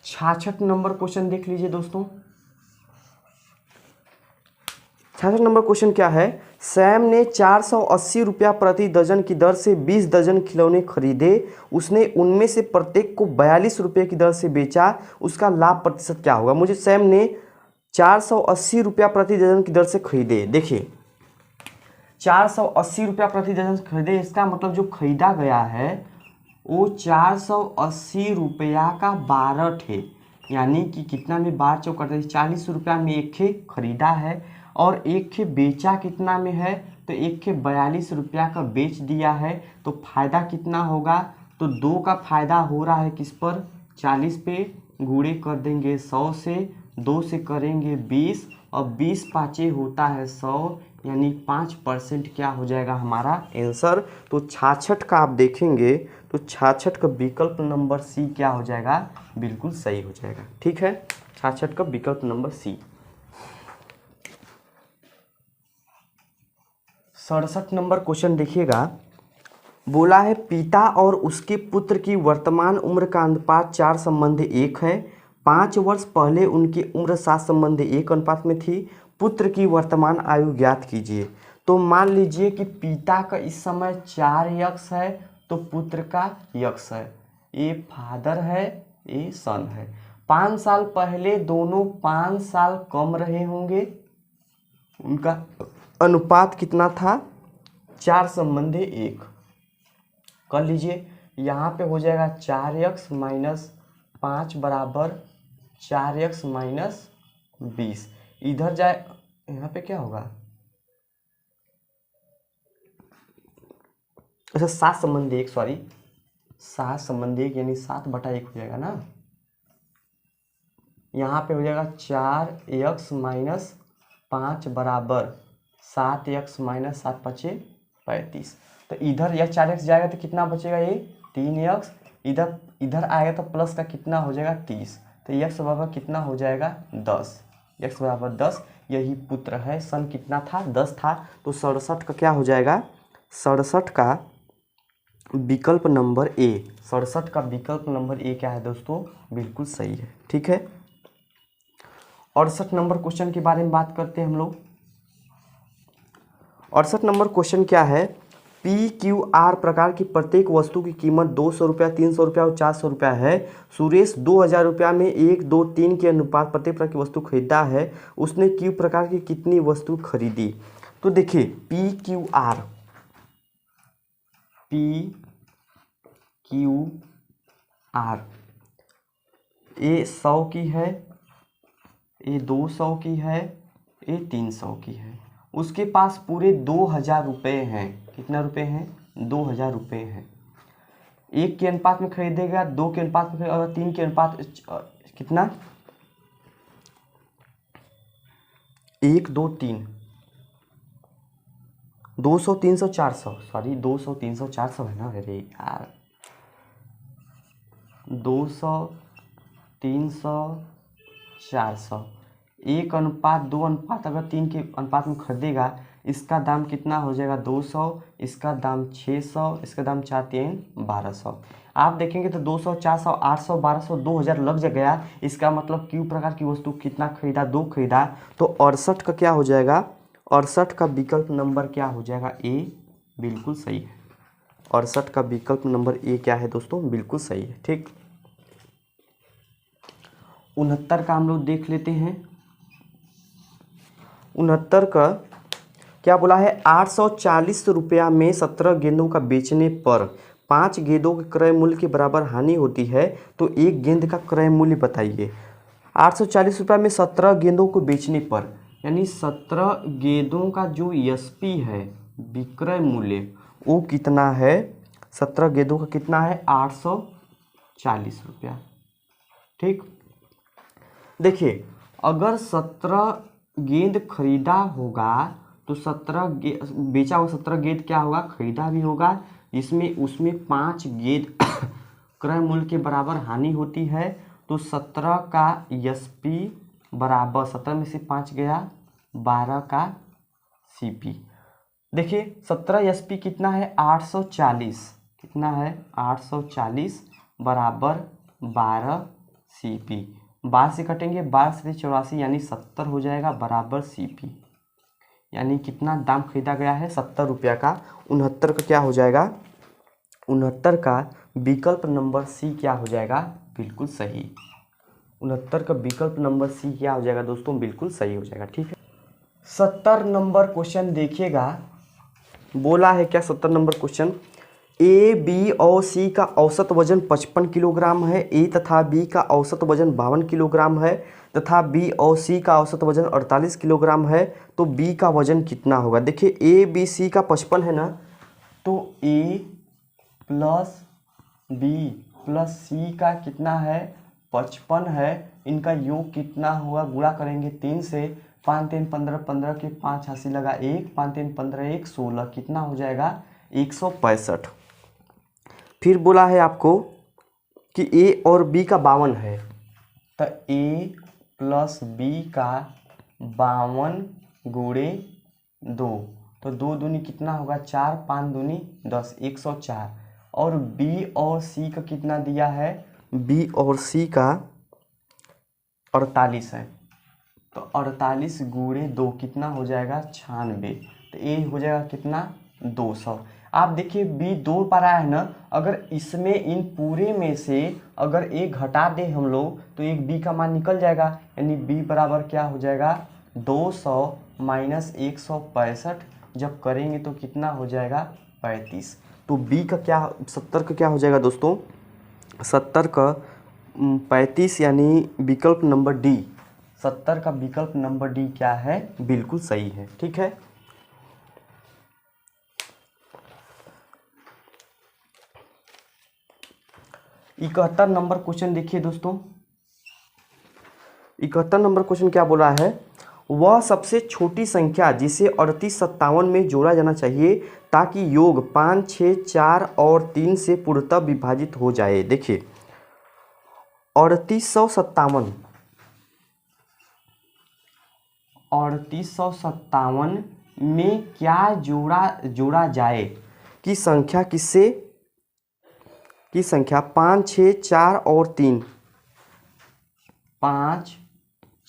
छाछठ नंबर क्वेश्चन देख लीजिए दोस्तों। 66 नंबर क्वेश्चन क्या है, सैम ने 480 रुपया प्रति दर्जन की दर से 20 दर्जन खिलौने खरीदे, उसने उनमें से प्रत्येक को 42 रुपये की दर से बेचा, उसका लाभ प्रतिशत क्या होगा। मुझे सैम ने 480 रुपया प्रति दर्जन की दर से खरीदे, देखिए 480 रुपया प्रति दर्जन खरीदे, इसका मतलब जो खरीदा गया है वो 480 रुपया का 12 ठे, यानी कि कितना में 12 चौक करते 40 रुपया में एक खे खरीदा है, और एक खे बेचा कितना में है, तो एक खे 42 रुपया का बेच दिया है। तो फायदा कितना होगा, तो 2 का फायदा हो रहा है किस पर 40 पे, गुणे कर देंगे 100 से, 2 से करेंगे 20, और 20 पाँचे होता है 100, यानी 5% क्या हो जाएगा हमारा आंसर। तो 66 का आप देखेंगे तो 66 का विकल्प नंबर सी क्या हो जाएगा, बिल्कुल सही हो जाएगा। ठीक है, 66 का विकल्प नंबर सी। 67 नंबर क्वेश्चन देखिएगा, बोला है पिता और उसके पुत्र की वर्तमान उम्र का अनुपात 4:1 है। 5 वर्ष पहले उनकी उम्र 7:1 अनुपात में थी। पुत्र की वर्तमान आयु ज्ञात कीजिए। तो मान लीजिए कि पिता का इस समय 4 यक्स है, तो पुत्र का यक्स है। ये फादर है, ये सन है। 5 साल पहले दोनों 5 साल कम रहे होंगे, उनका अनुपात कितना था, 4:1। कर लीजिए, यहाँ पे हो जाएगा 4x माइनस 5 बराबर 4x माइनस 20। इधर जाए, यहाँ पे क्या होगा, अच्छा 7:1, सॉरी 7:1 यानी 7/1 हो जाएगा ना। यहाँ पे हो जाएगा 4x माइनस 5 बराबर 7x माइनस 7×5 = 35। तो इधर यह 4x जाएगा तो कितना बचेगा, ये 3x। इधर इधर आएगा तो प्लस का कितना हो जाएगा 30। तो x बराबर कितना हो जाएगा 10। x बराबर 10। यही पुत्र है। सन कितना था, 10 था। तो 67 का क्या हो जाएगा, 67 का विकल्प नंबर ए। 67 का विकल्प नंबर ए क्या है दोस्तों, बिल्कुल सही है। ठीक है, 68 नंबर क्वेश्चन के बारे में बात करते हैं हम लोग। 68 नंबर क्वेश्चन क्या है, PQR प्रकार की प्रत्येक वस्तु की कीमत 200 रुपया, 300 रुपया और 400 रुपया है। सुरेश 2000 रुपया में 1, 2, 3 के अनुपात प्रत्येक प्रकार की वस्तु खरीदा है। उसने Q प्रकार की कितनी वस्तु खरीदी। तो देखिए PQR ये 100 की है, ये 200 की है, ये 300 की है। उसके पास पूरे 2000 रुपये हैं। कितना रुपये हैं, 2000 रुपये हैं। 1 के अनुपात में खरीदेगा, 2 के अनुपात में खरीदेगा और 3 के अनुपात कितना, 1, 2, 3, 200, 300, 400, सॉरी 200, 300, 400 है ना। अरे यार 200, 300, 400, 1 अनुपात 2 अनुपात अगर 3 के अनुपात में खरीदेगा, इसका दाम कितना हो जाएगा 200, इसका दाम 600, इसका दाम 4, 3, 1200। आप देखेंगे तो 200, 400, 800, 1200, 2000 लग गया। इसका मतलब Q प्रकार की वस्तु कितना खरीदा, 2 खरीदा। तो 68 का क्या हो जाएगा, 68 का विकल्प नंबर क्या हो जाएगा, ए, बिल्कुल सही है। 68 का विकल्प नंबर ए क्या है दोस्तों, बिल्कुल सही है। ठीक, 69 का हम लोग देख लेते हैं। 69 का क्या बोला है, 840 रुपया में 17 गेंदों का बेचने पर 5 गेंदों के क्रय मूल्य के बराबर हानि होती है। तो एक गेंद का क्रय मूल्य बताइए। 840 रुपया में 17 गेंदों को बेचने पर, यानी 17 गेंदों का जो एसपी है, विक्रय मूल्य, वो कितना है, 17 गेंदों का कितना है, 840 रुपया। ठीक, देखिए अगर 17 गेंद खरीदा होगा तो 17 बेचा हुआ 17 गेंद क्या होगा, खरीदा भी होगा। इसमें उसमें 5 गेंद क्रय मूल्य के बराबर हानि होती है। तो 17 का एसपी बराबर 17 में से 5 गया, 12 का सीपी। देखिए 17 एसपी कितना है, 840, कितना है 840 बराबर 12 सीपी। 12 से कटेंगे, 12 से 84 यानी 70 हो जाएगा बराबर सीपी। यानी कितना दाम खरीदा गया है, 70 रुपया का। 69 का क्या हो जाएगा, 69 का विकल्प नंबर सी क्या हो जाएगा, बिल्कुल सही। 69 का विकल्प नंबर सी क्या हो जाएगा दोस्तों, बिल्कुल सही हो जाएगा। ठीक है, 70 नंबर क्वेश्चन देखिएगा, बोला है क्या 70 नंबर क्वेश्चन, ए, बी और सी का औसत वजन 55 किलोग्राम है। ए तथा बी का औसत वजन 52 किलोग्राम है तथा बी और सी का औसत वजन 48 किलोग्राम है। तो बी का वजन कितना होगा। देखिए ए बी सी का 55 है ना, तो ए प्लस बी प्लस सी का कितना है, 55 है। इनका योग कितना होगा, गुणा करेंगे 3 से, 5 3 15, 15 के 5 हासिल लगा 1, 5 3 15 1 16, कितना हो जाएगा 165। फिर बोला है आपको कि ए और बी का 52 है, तो ए प्लस बी का 52 गुणे 2, तो 2 दूनी कितना होगा 4, 5 दूनी 10, 104। और बी और सी का कितना दिया है, बी और सी का 48 है, तो 48 गुणे 2 कितना हो जाएगा 96, तो ये हो जाएगा कितना 200। आप देखिए बी 2 पर आया है ना, अगर इसमें इन पूरे में से अगर एक घटा दें हम लोग तो एक बी का मान निकल जाएगा, यानी बी बराबर क्या हो जाएगा 200 माइनस 165, जब करेंगे तो कितना हो जाएगा 35। तो बी का क्या 70 का क्या हो जाएगा दोस्तों, 70 का 35, यानी विकल्प नंबर डी, 70 का विकल्प नंबर डी क्या है, बिल्कुल सही है। ठीक है, इकहत्तर नंबर क्वेश्चन देखिए दोस्तों। 71 नंबर क्वेश्चन क्या बोला है, वह सबसे छोटी संख्या जिसे 38 57 में जोड़ा जाना चाहिए ताकि योग 5 6 4 और 3 से पूर्णतः विभाजित हो जाए। देखिए 3857 में क्या जोड़ा जाए की संख्या किससे, की संख्या 5 6 4 और 3, 5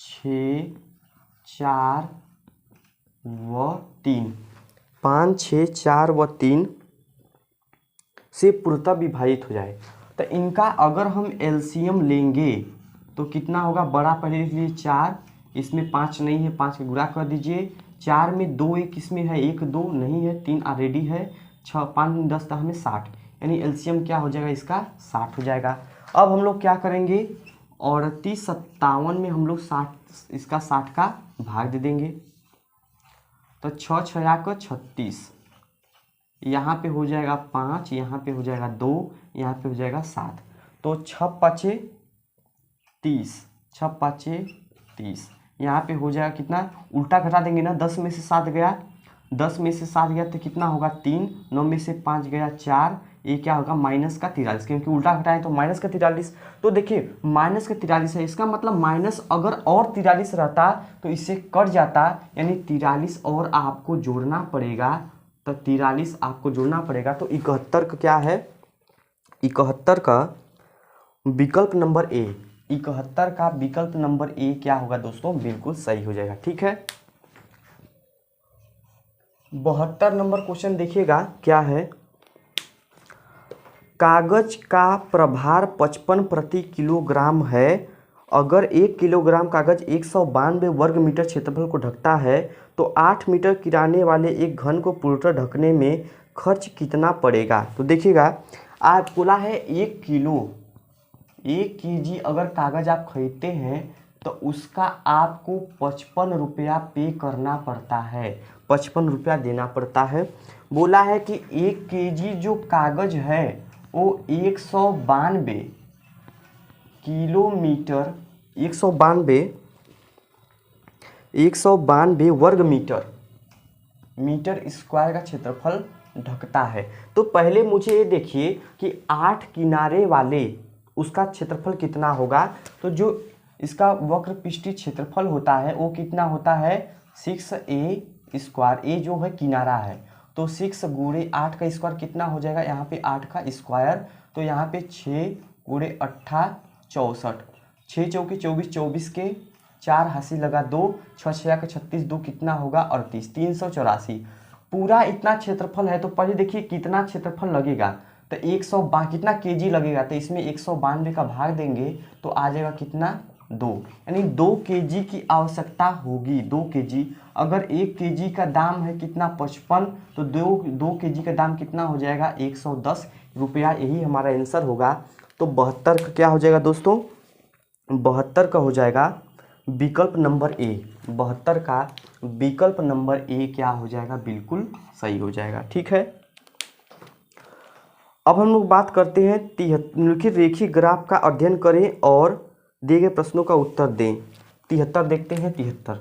6 4 व 3, 5 6 4 व 3 से पूर्णतः विभाजित हो जाए। तो इनका अगर हम एलसीएम लेंगे तो कितना होगा, बड़ा पहले लिख लीजिए 4, इसमें 5 नहीं है, 5 के गुणा कर दीजिए, 4 में 2 एक इसमें है, 1 2 नहीं है, 3 ऑलरेडी है, 6 5 10 तो हमें 60, यानी एलसीएम क्या हो जाएगा इसका 60 हो जाएगा। अब हम लोग क्या करेंगे, 38 57 में हम लोग 60 इसका 60 का भाग दे देंगे, तो 6 6 को 36, यहाँ पे हो जाएगा 5, यहाँ पे हो जाएगा 2, यहाँ पे हो जाएगा 7, तो 6 5 30, 6 5 30, यहाँ पे हो जाएगा कितना, उल्टा घटा देंगे ना, 10 में से 7 गया, 10 में से 7 गया तो कितना होगा 3, 9 में से 5 गया 4, ये क्या होगा माइनस का 43, क्योंकि उल्टा घटाएं तो माइनस का 43। तो देखिए माइनस का 43 है, इसका मतलब माइनस अगर और 43 रहता तो इससे कट जाता, यानी 43 और आपको जोड़ना पड़ेगा, तो 43 आपको जोड़ना पड़ेगा। तो 71 का क्या है, 71 का विकल्प नंबर ए, 71 का विकल्प नंबर ए क्या होगा दोस्तों, बिल्कुल सही हो जाएगा। ठीक है, 72 नंबर क्वेश्चन देखिएगा क्या है, कागज का प्रभार 55 प्रति किलोग्राम है, अगर 1 किलोग्राम कागज 192 वर्ग मीटर क्षेत्रफल को ढकता है तो 8 मीटर किराने वाले एक घन को पूर्णतः ढकने में खर्च कितना पड़ेगा। तो देखिएगा आप बोला है 1 किलो 1 केजी अगर कागज आप खरीदते हैं तो उसका आपको 55 रुपया पे करना पड़ता है, 55 रुपया देना पड़ता है। बोला है कि 1 केजी जो कागज है वो 192 किलोमीटर, 192 वर्ग मीटर स्क्वायर का क्षेत्रफल ढकता है। तो पहले मुझे ये देखिए कि 8 किनारे वाले उसका क्षेत्रफल कितना होगा, तो जो इसका वक्र पृष्ठीय क्षेत्रफल होता है वो कितना होता है 6a स्क्वायर, ए जो है किनारा है, तो 6 गुणे 8 का स्क्वायर कितना हो जाएगा, यहाँ पे 8 का स्क्वायर, तो यहाँ पे 6 गुणे 8 64, 6 चौके 24, 24 के 4 हासिल लगा 2, 6 6 का 36, 2 कितना होगा 38, 384। पूरा इतना क्षेत्रफल है, तो पहले देखिए कितना क्षेत्रफल लगेगा, तो 100 कितना केजी लगेगा, तो इसमें 192 का भाग देंगे तो आ जाएगा कितना 2, यानी 2 केजी की आवश्यकता होगी, 2 केजी। अगर 1 केजी का दाम है कितना 55, तो 2 केजी का दाम कितना हो जाएगा 110 रुपया, यही हमारा आंसर होगा। तो 72 का क्या हो जाएगा दोस्तों, 72 का हो जाएगा विकल्प नंबर ए, 72 का विकल्प नंबर ए क्या हो जाएगा, बिल्कुल सही हो जाएगा। ठीक है, अब हम लोग बात करते हैं निम्नलिखित रेखीय ग्राफ का अध्ययन करें और दिए गए प्रश्नों का उत्तर दें। 73 देखते हैं, 73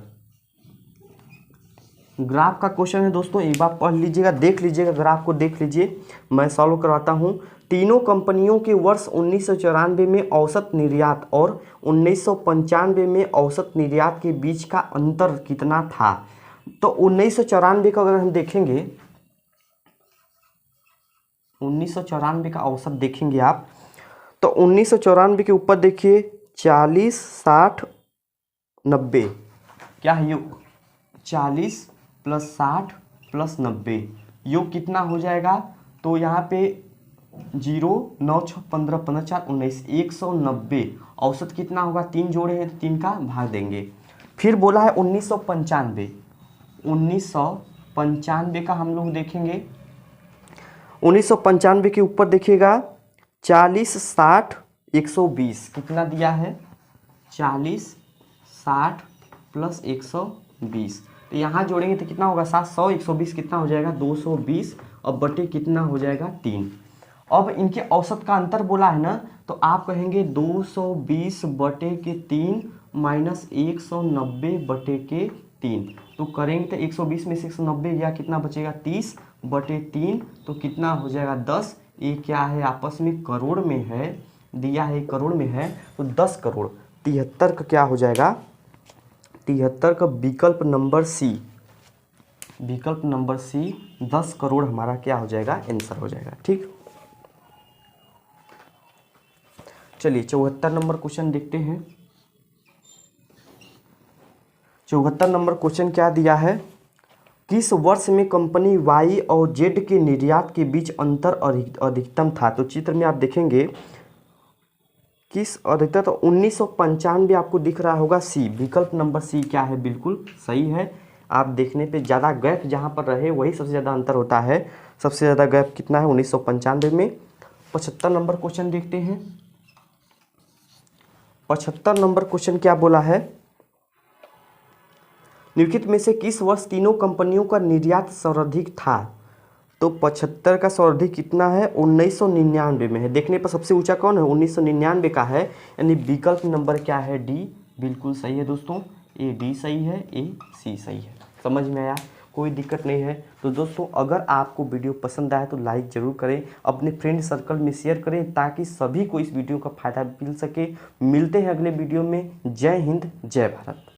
ग्राफ का क्वेश्चन है दोस्तों, एक बार पढ़ लीजिएगा, देख लीजिएगा, ग्राफ को देख लीजिए, मैं सॉल्व करवाता हूँ। तीनों कंपनियों के वर्ष 1994 में औसत निर्यात और 1995 में औसत निर्यात के बीच का अंतर कितना था। तो 1994 का अगर हम देखेंगे, 1994 का औसत देखेंगे आप, तो 1994 के ऊपर देखिए 40, 60, 90, क्या है योग, 40 + 60 + 90, योग कितना हो जाएगा। तो यहाँ पे 0, 9, 6, 15, 15, 4, 19, 190। औसत कितना होगा, 3 जोड़े हैं तो 3 का भाग देंगे। फिर बोला है 1995, 1995 का हम लोग देखेंगे। 1995 के ऊपर देखिएगा 40, 60, 120, कितना दिया है, 40, 60 + 120। तो यहाँ जोड़ेंगे तो कितना होगा, 700, 120 कितना हो जाएगा, 220, और बटे कितना हो जाएगा, 3। अब इनके औसत का अंतर बोला है ना, तो आप कहेंगे 220 बटे के 3 माइनस 190 बटे के 3। तो करेंगे तो 120 में से 190 गया, कितना बचेगा, 30 बटे 3, तो कितना हो जाएगा, 10। ये क्या है, आपस में करोड़ में है, दिया है करोड़ में है, तो 10 करोड़। 73 का क्या हो जाएगा, 73 का विकल्प नंबर सी, विकल्प नंबर सी 10 करोड़ हमारा क्या हो जाएगा, आंसर हो जाएगा। ठीक, चलिए 74 नंबर क्वेश्चन देखते हैं। 74 नंबर क्वेश्चन क्या दिया है, किस वर्ष में कंपनी वाई और जेड के निर्यात के बीच अंतर अधिकतम था। तो चित्र में आप देखेंगे किस अधिकतम, तो 1995 आपको दिख रहा होगा, सी, विकल्प नंबर सी क्या है, बिल्कुल सही है। आप देखने पे ज़्यादा गैप जहाँ पर रहे वही सबसे ज़्यादा अंतर होता है। सबसे ज़्यादा गैप कितना है, 1995 में। 75 नंबर क्वेश्चन देखते हैं। 75 नंबर क्वेश्चन क्या बोला है, निम्नलिखित में से किस वर्ष तीनों कंपनियों का निर्यात सर्वाधिक था। तो 75 का सर्वाधिक कितना है, 1999 में है। देखने पर सबसे ऊंचा कौन है, 1999 का है, यानी विकल्प नंबर क्या है, डी, बिल्कुल सही है दोस्तों। ए डी सही है, ए सी सही है। समझ में आया, कोई दिक्कत नहीं है। तो दोस्तों अगर आपको वीडियो पसंद आए तो लाइक ज़रूर करें, अपने फ्रेंड सर्कल में शेयर करें, ताकि सभी को इस वीडियो का फ़ायदा मिल सके। मिलते हैं अगले वीडियो में। जय हिंद, जय भारत।